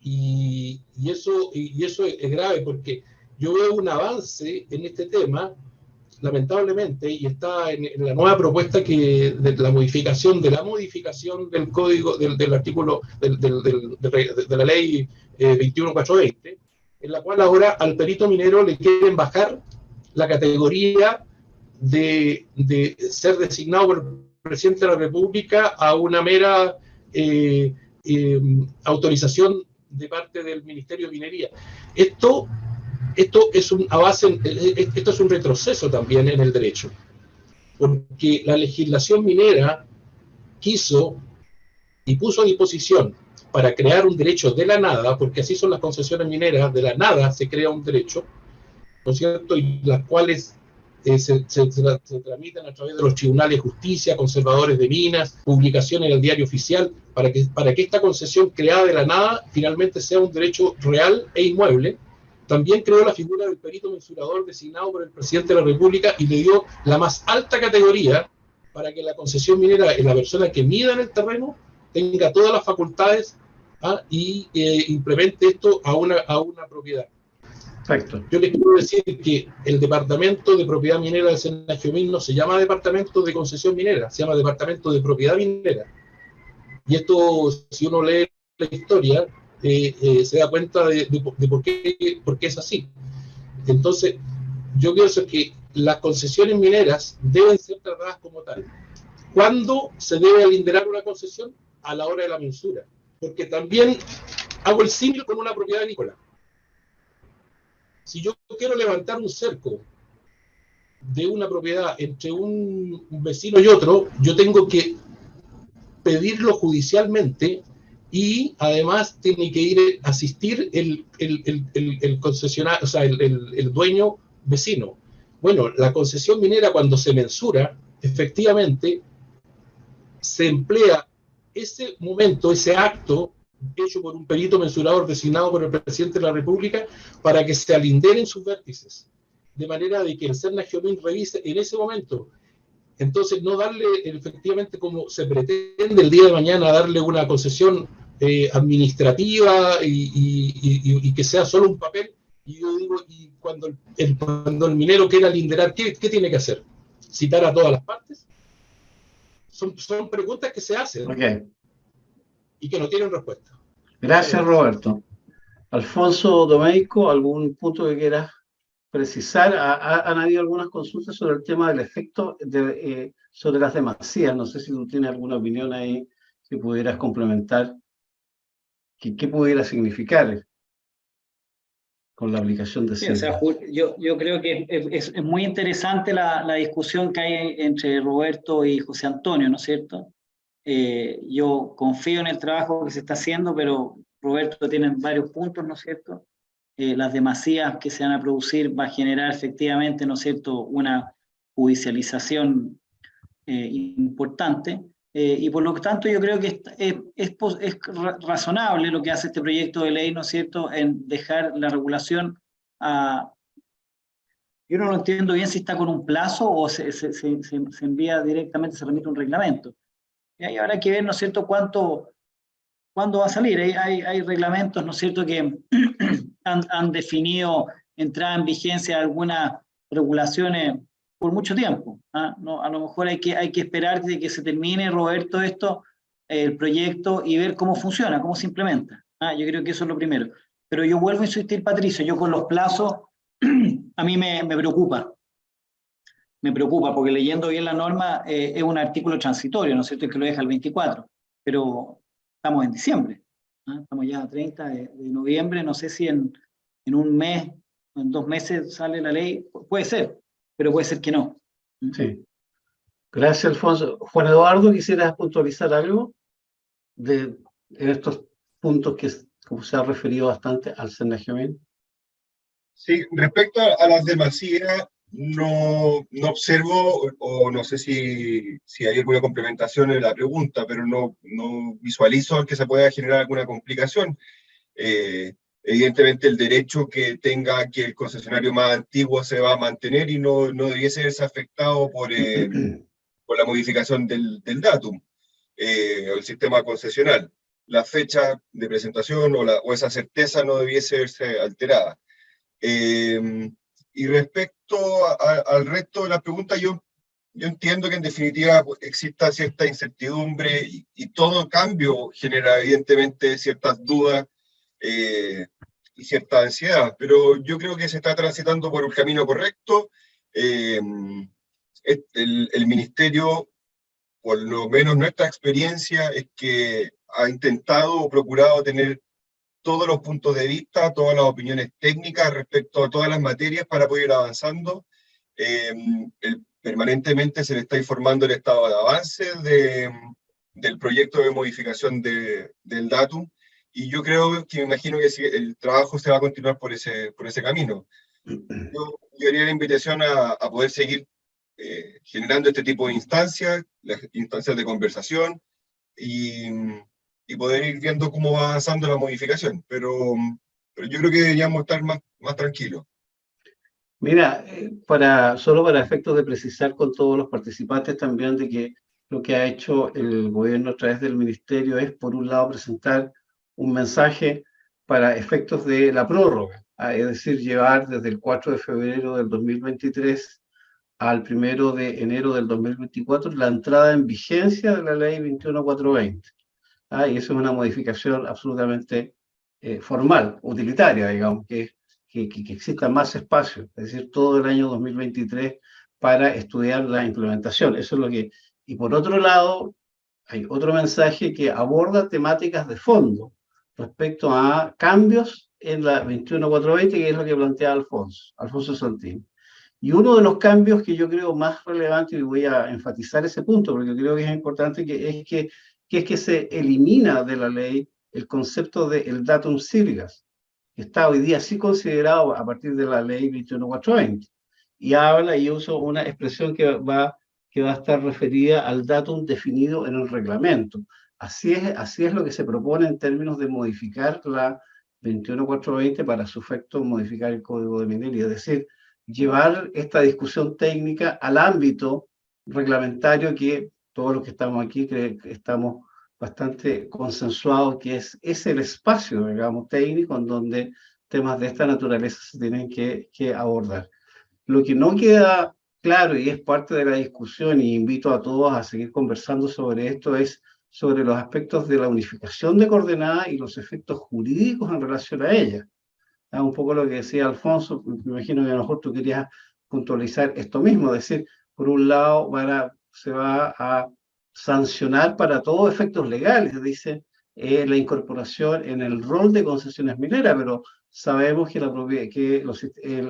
Y eso es grave, porque yo veo un avance en este tema, lamentablemente, y está en la nueva propuesta de la modificación del código, del artículo de la ley 21420, en la cual ahora al perito minero le quieren bajar la categoría de ser designado por el presidente de la República a una mera autorización de parte del Ministerio de Minería. Esto es un avance, esto es un retroceso también en el derecho, porque la legislación minera quiso y puso a disposición para crear un derecho de la nada, porque así son las concesiones mineras, de la nada se crea un derecho, ¿no es cierto? Y las cuales se tramitan a través de los tribunales de justicia, conservadores de minas, publicaciones en el diario oficial, para que esta concesión creada de la nada finalmente sea un derecho real e inmueble. También creó la figura del perito mensurador designado por el presidente de la República y le dio la más alta categoría para que la concesión minera, la persona que mida en el terreno, tenga todas las facultades y implemente esto a una propiedad. Perfecto. Yo les quiero decir que el Departamento de Propiedad Minera del Senajomín no se llama Departamento de Concesión Minera, se llama Departamento de Propiedad Minera. Y esto, si uno lee la historia, se da cuenta de por qué es así. Entonces, yo pienso que las concesiones mineras deben ser tratadas como tal. ¿Cuándo se debe alinderar una concesión? A la hora de la mensura. Porque también hago el símil con una propiedad agrícola. Si yo quiero levantar un cerco de una propiedad entre un vecino y otro, yo tengo que pedirlo judicialmente y además tiene que ir a asistir el concesionario, o sea, el dueño vecino. Bueno, la concesión minera, cuando se mensura, efectivamente se emplea ese momento, ese acto hecho por un perito mensurador designado por el presidente de la República para que se alinderen sus vértices, de manera de que el Senajomín revise en ese momento. Entonces, no darle efectivamente, como se pretende el día de mañana, darle una concesión administrativa y que sea solo un papel. Y yo digo, y cuando el minero quiera alinderar, ¿qué tiene que hacer? ¿Citar a todas las partes? Son preguntas que se hacen. Okay. Y que no tienen respuesta. Gracias, Roberto. Alfonso Domeyko, ¿algún punto que quieras precisar? Han habido algunas consultas sobre el tema del efecto sobre las demasías. No sé si tú tienes alguna opinión ahí que pudieras complementar. ¿Qué pudiera significar con la aplicación de sí, o sea, yo creo que es muy interesante la discusión que hay entre Roberto y José Antonio, ¿no es cierto? Yo confío en el trabajo que se está haciendo, pero Roberto tiene varios puntos, ¿no es cierto? Las demasías que se van a producir va a generar efectivamente, ¿no es cierto?, una judicialización importante, y por lo tanto yo creo que es razonable lo que hace este proyecto de ley, ¿no es cierto?, en dejar la regulación a... Yo no lo entiendo bien si está con un plazo o se envía directamente, se remite un reglamento. Y ahí habrá que ver, ¿no es cierto?, cuándo va a salir. Hay reglamentos, ¿no es cierto?, que han definido entrada en vigencia algunas regulaciones por mucho tiempo. No, a lo mejor hay que esperar de que se termine, Roberto, el proyecto y ver cómo funciona, cómo se implementa. Yo creo que eso es lo primero. Pero yo vuelvo a insistir, Patricio, yo con los plazos, a mí me preocupa. Me preocupa, porque leyendo bien la norma es un artículo transitorio, ¿no es cierto?, que lo deja el 24, pero estamos en diciembre, estamos ya a 30 de noviembre, no sé si en un mes, en 2 meses sale la ley, puede ser, pero puede ser que no. Sí. Gracias, Alfonso. Juan Eduardo, ¿quisieras puntualizar algo en estos puntos que como se ha referido bastante al Senagiomin? Sí, respecto a las demasías, no observo, o no sé si hay alguna complementación en la pregunta, pero no visualizo que se pueda generar alguna complicación. Evidentemente el derecho que tenga que el concesionario más antiguo se va a mantener y no debiese verse afectado por la modificación del datum o el sistema concesional. La fecha de presentación o esa certeza no debiese verse alterada. Y respecto al resto de la pregunta, yo entiendo que en definitiva exista cierta incertidumbre y todo cambio genera evidentemente ciertas dudas y cierta ansiedad, pero yo creo que se está transitando por el camino correcto. El ministerio, por lo menos nuestra experiencia, es que ha intentado o procurado tener todos los puntos de vista, todas las opiniones técnicas respecto a todas las materias para poder ir avanzando. Permanentemente se le está informando el estado de avance del proyecto de modificación del datum, y yo creo que me imagino que el trabajo se va a continuar por ese camino. Yo haría la invitación a poder seguir generando este tipo de instancias, las instancias de conversación, y poder ir viendo cómo va avanzando la modificación, pero yo creo que deberíamos estar más tranquilos. Mira, solo para efectos de precisar con todos los participantes también de que lo que ha hecho el gobierno a través del ministerio es, por un lado, presentar un mensaje para efectos de la prórroga, es decir, llevar desde el 4 de febrero del 2023 al 1 de enero del 2024 la entrada en vigencia de la ley 21420. Y eso es una modificación absolutamente formal, utilitaria, digamos, que exista más espacio, es decir, todo el año 2023 para estudiar la implementación. Eso es lo que... Y por otro lado, hay otro mensaje que aborda temáticas de fondo respecto a cambios en la 21420, que es lo que plantea Alfonso Santini. Y uno de los cambios que yo creo más relevante, y voy a enfatizar ese punto porque creo que es importante, que es que se elimina de la ley el concepto del datum siligas, que está hoy día sí considerado a partir de la ley 21420, y habla y usa una expresión que va a estar referida al datum definido en el reglamento. Así es lo que se propone en términos de modificar la 21420 para su efecto modificar el Código de Minería, es decir, llevar esta discusión técnica al ámbito reglamentario que todos los que estamos aquí creo que estamos bastante consensuados, que es el espacio, digamos, técnico en donde temas de esta naturaleza se tienen que abordar. Lo que no queda claro, y es parte de la discusión, y invito a todos a seguir conversando sobre esto, es sobre los aspectos de la unificación de coordenadas y los efectos jurídicos en relación a ella. Un poco lo que decía Alfonso, me imagino que a lo mejor tú querías puntualizar esto mismo, es decir, por un lado se va a sancionar para todos efectos legales, dice, la incorporación en el rol de concesiones mineras, pero sabemos que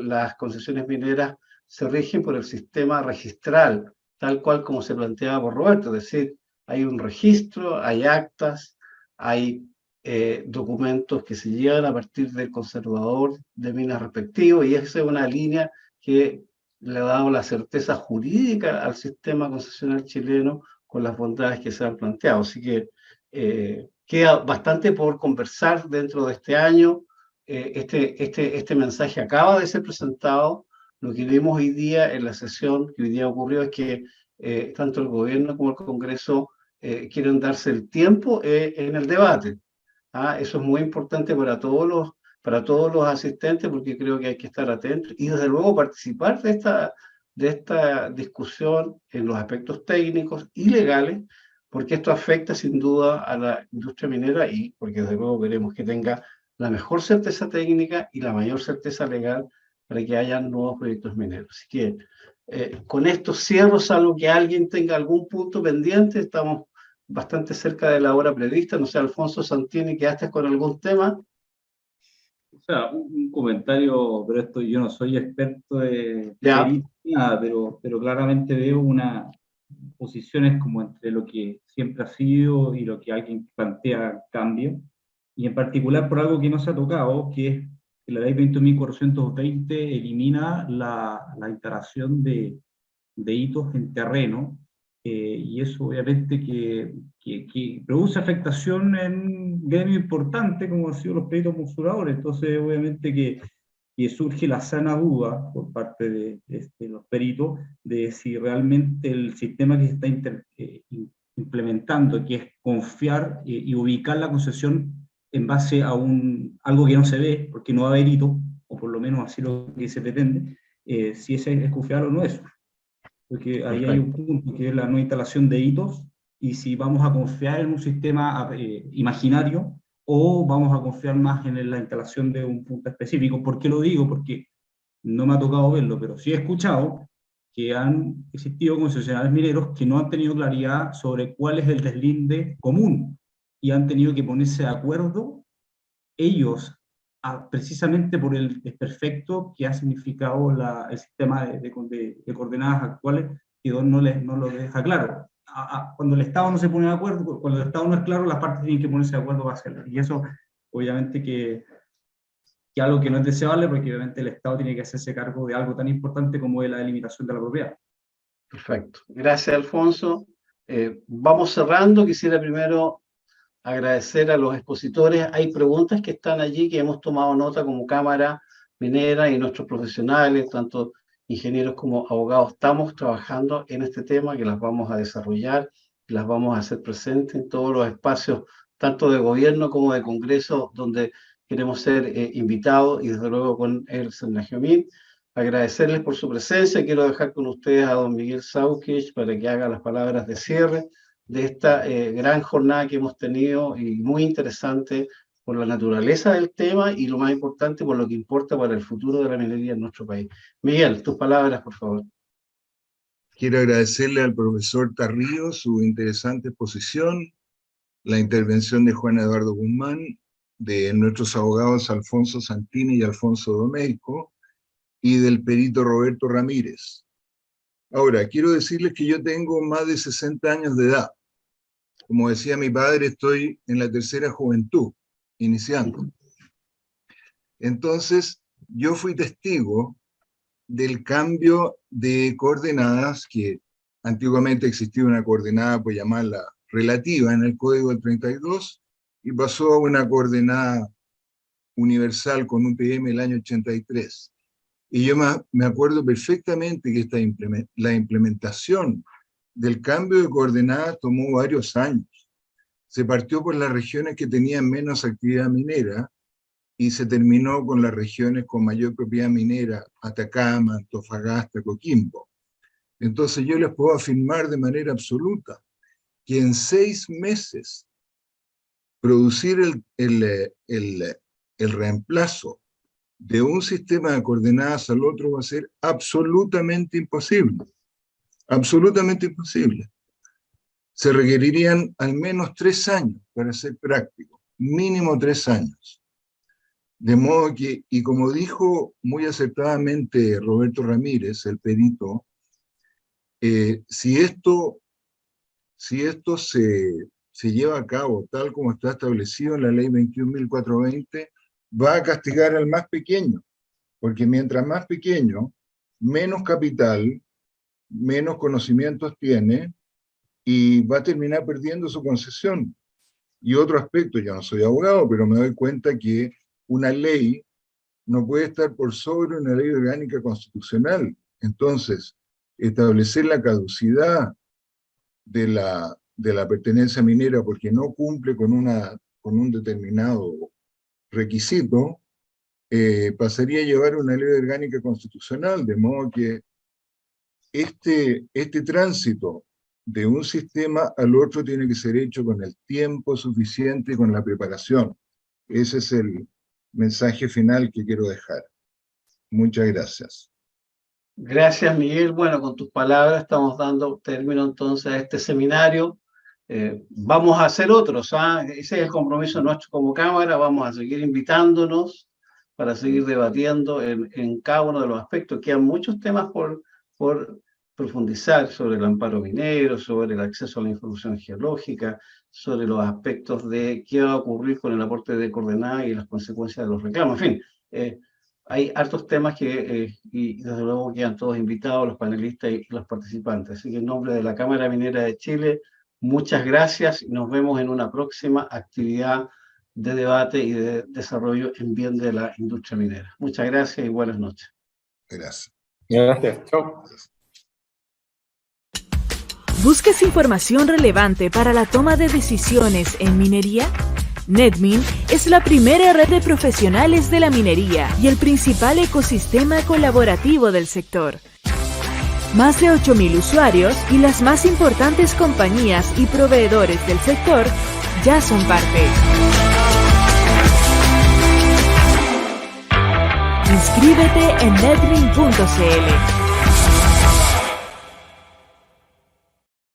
las concesiones mineras se rigen por el sistema registral, tal cual como se planteaba por Roberto, es decir, hay un registro, hay actas, hay documentos que se llevan a partir del conservador de minas respectivo, y esa es una línea que le ha dado la certeza jurídica al sistema concesional chileno con las bondades que se han planteado. Así que queda bastante por conversar dentro de este año. Este mensaje acaba de ser presentado. Lo que vimos hoy día en la sesión que hoy día ocurrió es que tanto el gobierno como el Congreso quieren darse el tiempo en el debate. Eso es muy importante para todos los asistentes, porque creo que hay que estar atentos y desde luego participar de de esta discusión en los aspectos técnicos y legales, porque esto afecta sin duda a la industria minera y porque desde luego queremos que tenga la mejor certeza técnica y la mayor certeza legal para que haya nuevos proyectos mineros. Así que con esto cierro, salvo que alguien tenga algún punto pendiente. Estamos bastante cerca de la hora prevista. No sé, Alfonso Santini, ¿quedaste con algún tema? O sea, un comentario, pero esto yo no soy experto de Ya. perito, nada, pero claramente veo unas posiciones como entre lo que siempre ha sido y lo que alguien plantea cambio, y en particular por algo que no se ha tocado, que es que la ley 21.420 elimina la instalación de hitos en terreno, y eso obviamente que produce afectación en un gremio importante como han sido los peritos mensuradores. Entonces obviamente que surge la sana duda por parte de los peritos de si realmente el sistema que se está implementando, que es confiar y ubicar la concesión en base a algo que no se ve, porque no va a haber hito, o por lo menos así lo que se pretende, si ese es confiable o no es. Porque ahí hay un punto que es la no instalación de hitos, y si vamos a confiar en un sistema imaginario o vamos a confiar más en la instalación de un punto específico. ¿Por qué lo digo? Porque no me ha tocado verlo, pero sí he escuchado que han existido concesionarios mineros que no han tenido claridad sobre cuál es el deslinde común y han tenido que ponerse de acuerdo ellos precisamente por el desperfecto que ha significado el sistema de coordenadas actuales, que no lo deja claro. Cuando el Estado no se pone de acuerdo, cuando el Estado no es claro, las partes tienen que ponerse de acuerdo para hacerlo. Y eso, obviamente, que algo que no es deseable, porque obviamente el Estado tiene que hacerse cargo de algo tan importante como es la delimitación de la propiedad. Perfecto. Gracias, Alfonso. Vamos cerrando. Quisiera primero agradecer a los expositores. Hay preguntas que están allí que hemos tomado nota como Cámara Minera y nuestros profesionales, tanto ingenieros como abogados. Estamos trabajando en este tema, que las vamos a desarrollar y las vamos a hacer presentes en todos los espacios, tanto de gobierno como de congreso, donde queremos ser invitados, y desde luego con el SENAGIOMIN. Agradecerles por su presencia. Quiero dejar con ustedes a don Miguel Sauquich para que haga las palabras de cierre de esta gran jornada que hemos tenido, y muy interesante por la naturaleza del tema y, lo más importante, por lo que importa para el futuro de la minería en nuestro país. Miguel, tus palabras, por favor. Quiero agradecerle al profesor Tarrío su interesante exposición, la intervención de Juan Eduardo Guzmán, de nuestros abogados Alfonso Santini y Alfonso Domeyko, y del perito Roberto Ramírez. Ahora, quiero decirles que yo tengo más de 60 años de edad. Como decía mi padre, estoy en la tercera juventud, iniciando. Entonces, yo fui testigo del cambio de coordenadas, que antiguamente existía una coordenada, pues llamarla relativa, en el Código del 32, y pasó a una coordenada universal con UPM el año 83. Y yo me acuerdo perfectamente que la implementación del cambio de coordenadas tomó varios años. Se partió por las regiones que tenían menos actividad minera y se terminó con las regiones con mayor propiedad minera, Atacama, Antofagasta, Coquimbo. Entonces yo les puedo afirmar de manera absoluta que en 6 meses producir el reemplazo de un sistema de coordenadas al otro va a ser absolutamente imposible. Absolutamente imposible. Se requerirían al menos 3 años para ser práctico, mínimo 3 años. De modo que, y como dijo muy acertadamente Roberto Ramírez, el perito, si esto se lleva a cabo tal como está establecido en la ley 21.420, va a castigar al más pequeño, porque mientras más pequeño, menos capital, menos conocimientos tiene, y va a terminar perdiendo su concesión. Y otro aspecto, yo no soy abogado, pero me doy cuenta que una ley no puede estar por sobre una ley orgánica constitucional. Entonces, establecer la caducidad de la pertenencia minera porque no cumple con un determinado requisito, pasaría a llevar una ley orgánica constitucional, de modo que este tránsito de un sistema al otro tiene que ser hecho con el tiempo suficiente y con la preparación. Ese es el mensaje final que quiero dejar. Muchas gracias. Gracias, Miguel. Bueno, con tus palabras estamos dando término entonces a este seminario. Vamos a hacer otros, ¿ah? Ese es el compromiso nuestro como Cámara. Vamos a seguir invitándonos para seguir debatiendo en cada uno de los aspectos. Quedan muchos temas por profundizar sobre el amparo minero, sobre el acceso a la información geológica, sobre los aspectos de qué va a ocurrir con el aporte de coordenadas y las consecuencias de los reclamos. En fin, hay hartos temas y desde luego quedan todos invitados, los panelistas y los participantes. Así que en nombre de la Cámara Minera de Chile, muchas gracias y nos vemos en una próxima actividad de debate y de desarrollo en bien de la industria minera. Muchas gracias y buenas noches. Gracias. Gracias. Chao. ¿Buscas información relevante para la toma de decisiones en minería? Netmin es la primera red de profesionales de la minería y el principal ecosistema colaborativo del sector. Más de 8.000 usuarios y las más importantes compañías y proveedores del sector ya son parte. Inscríbete en netmin.cl.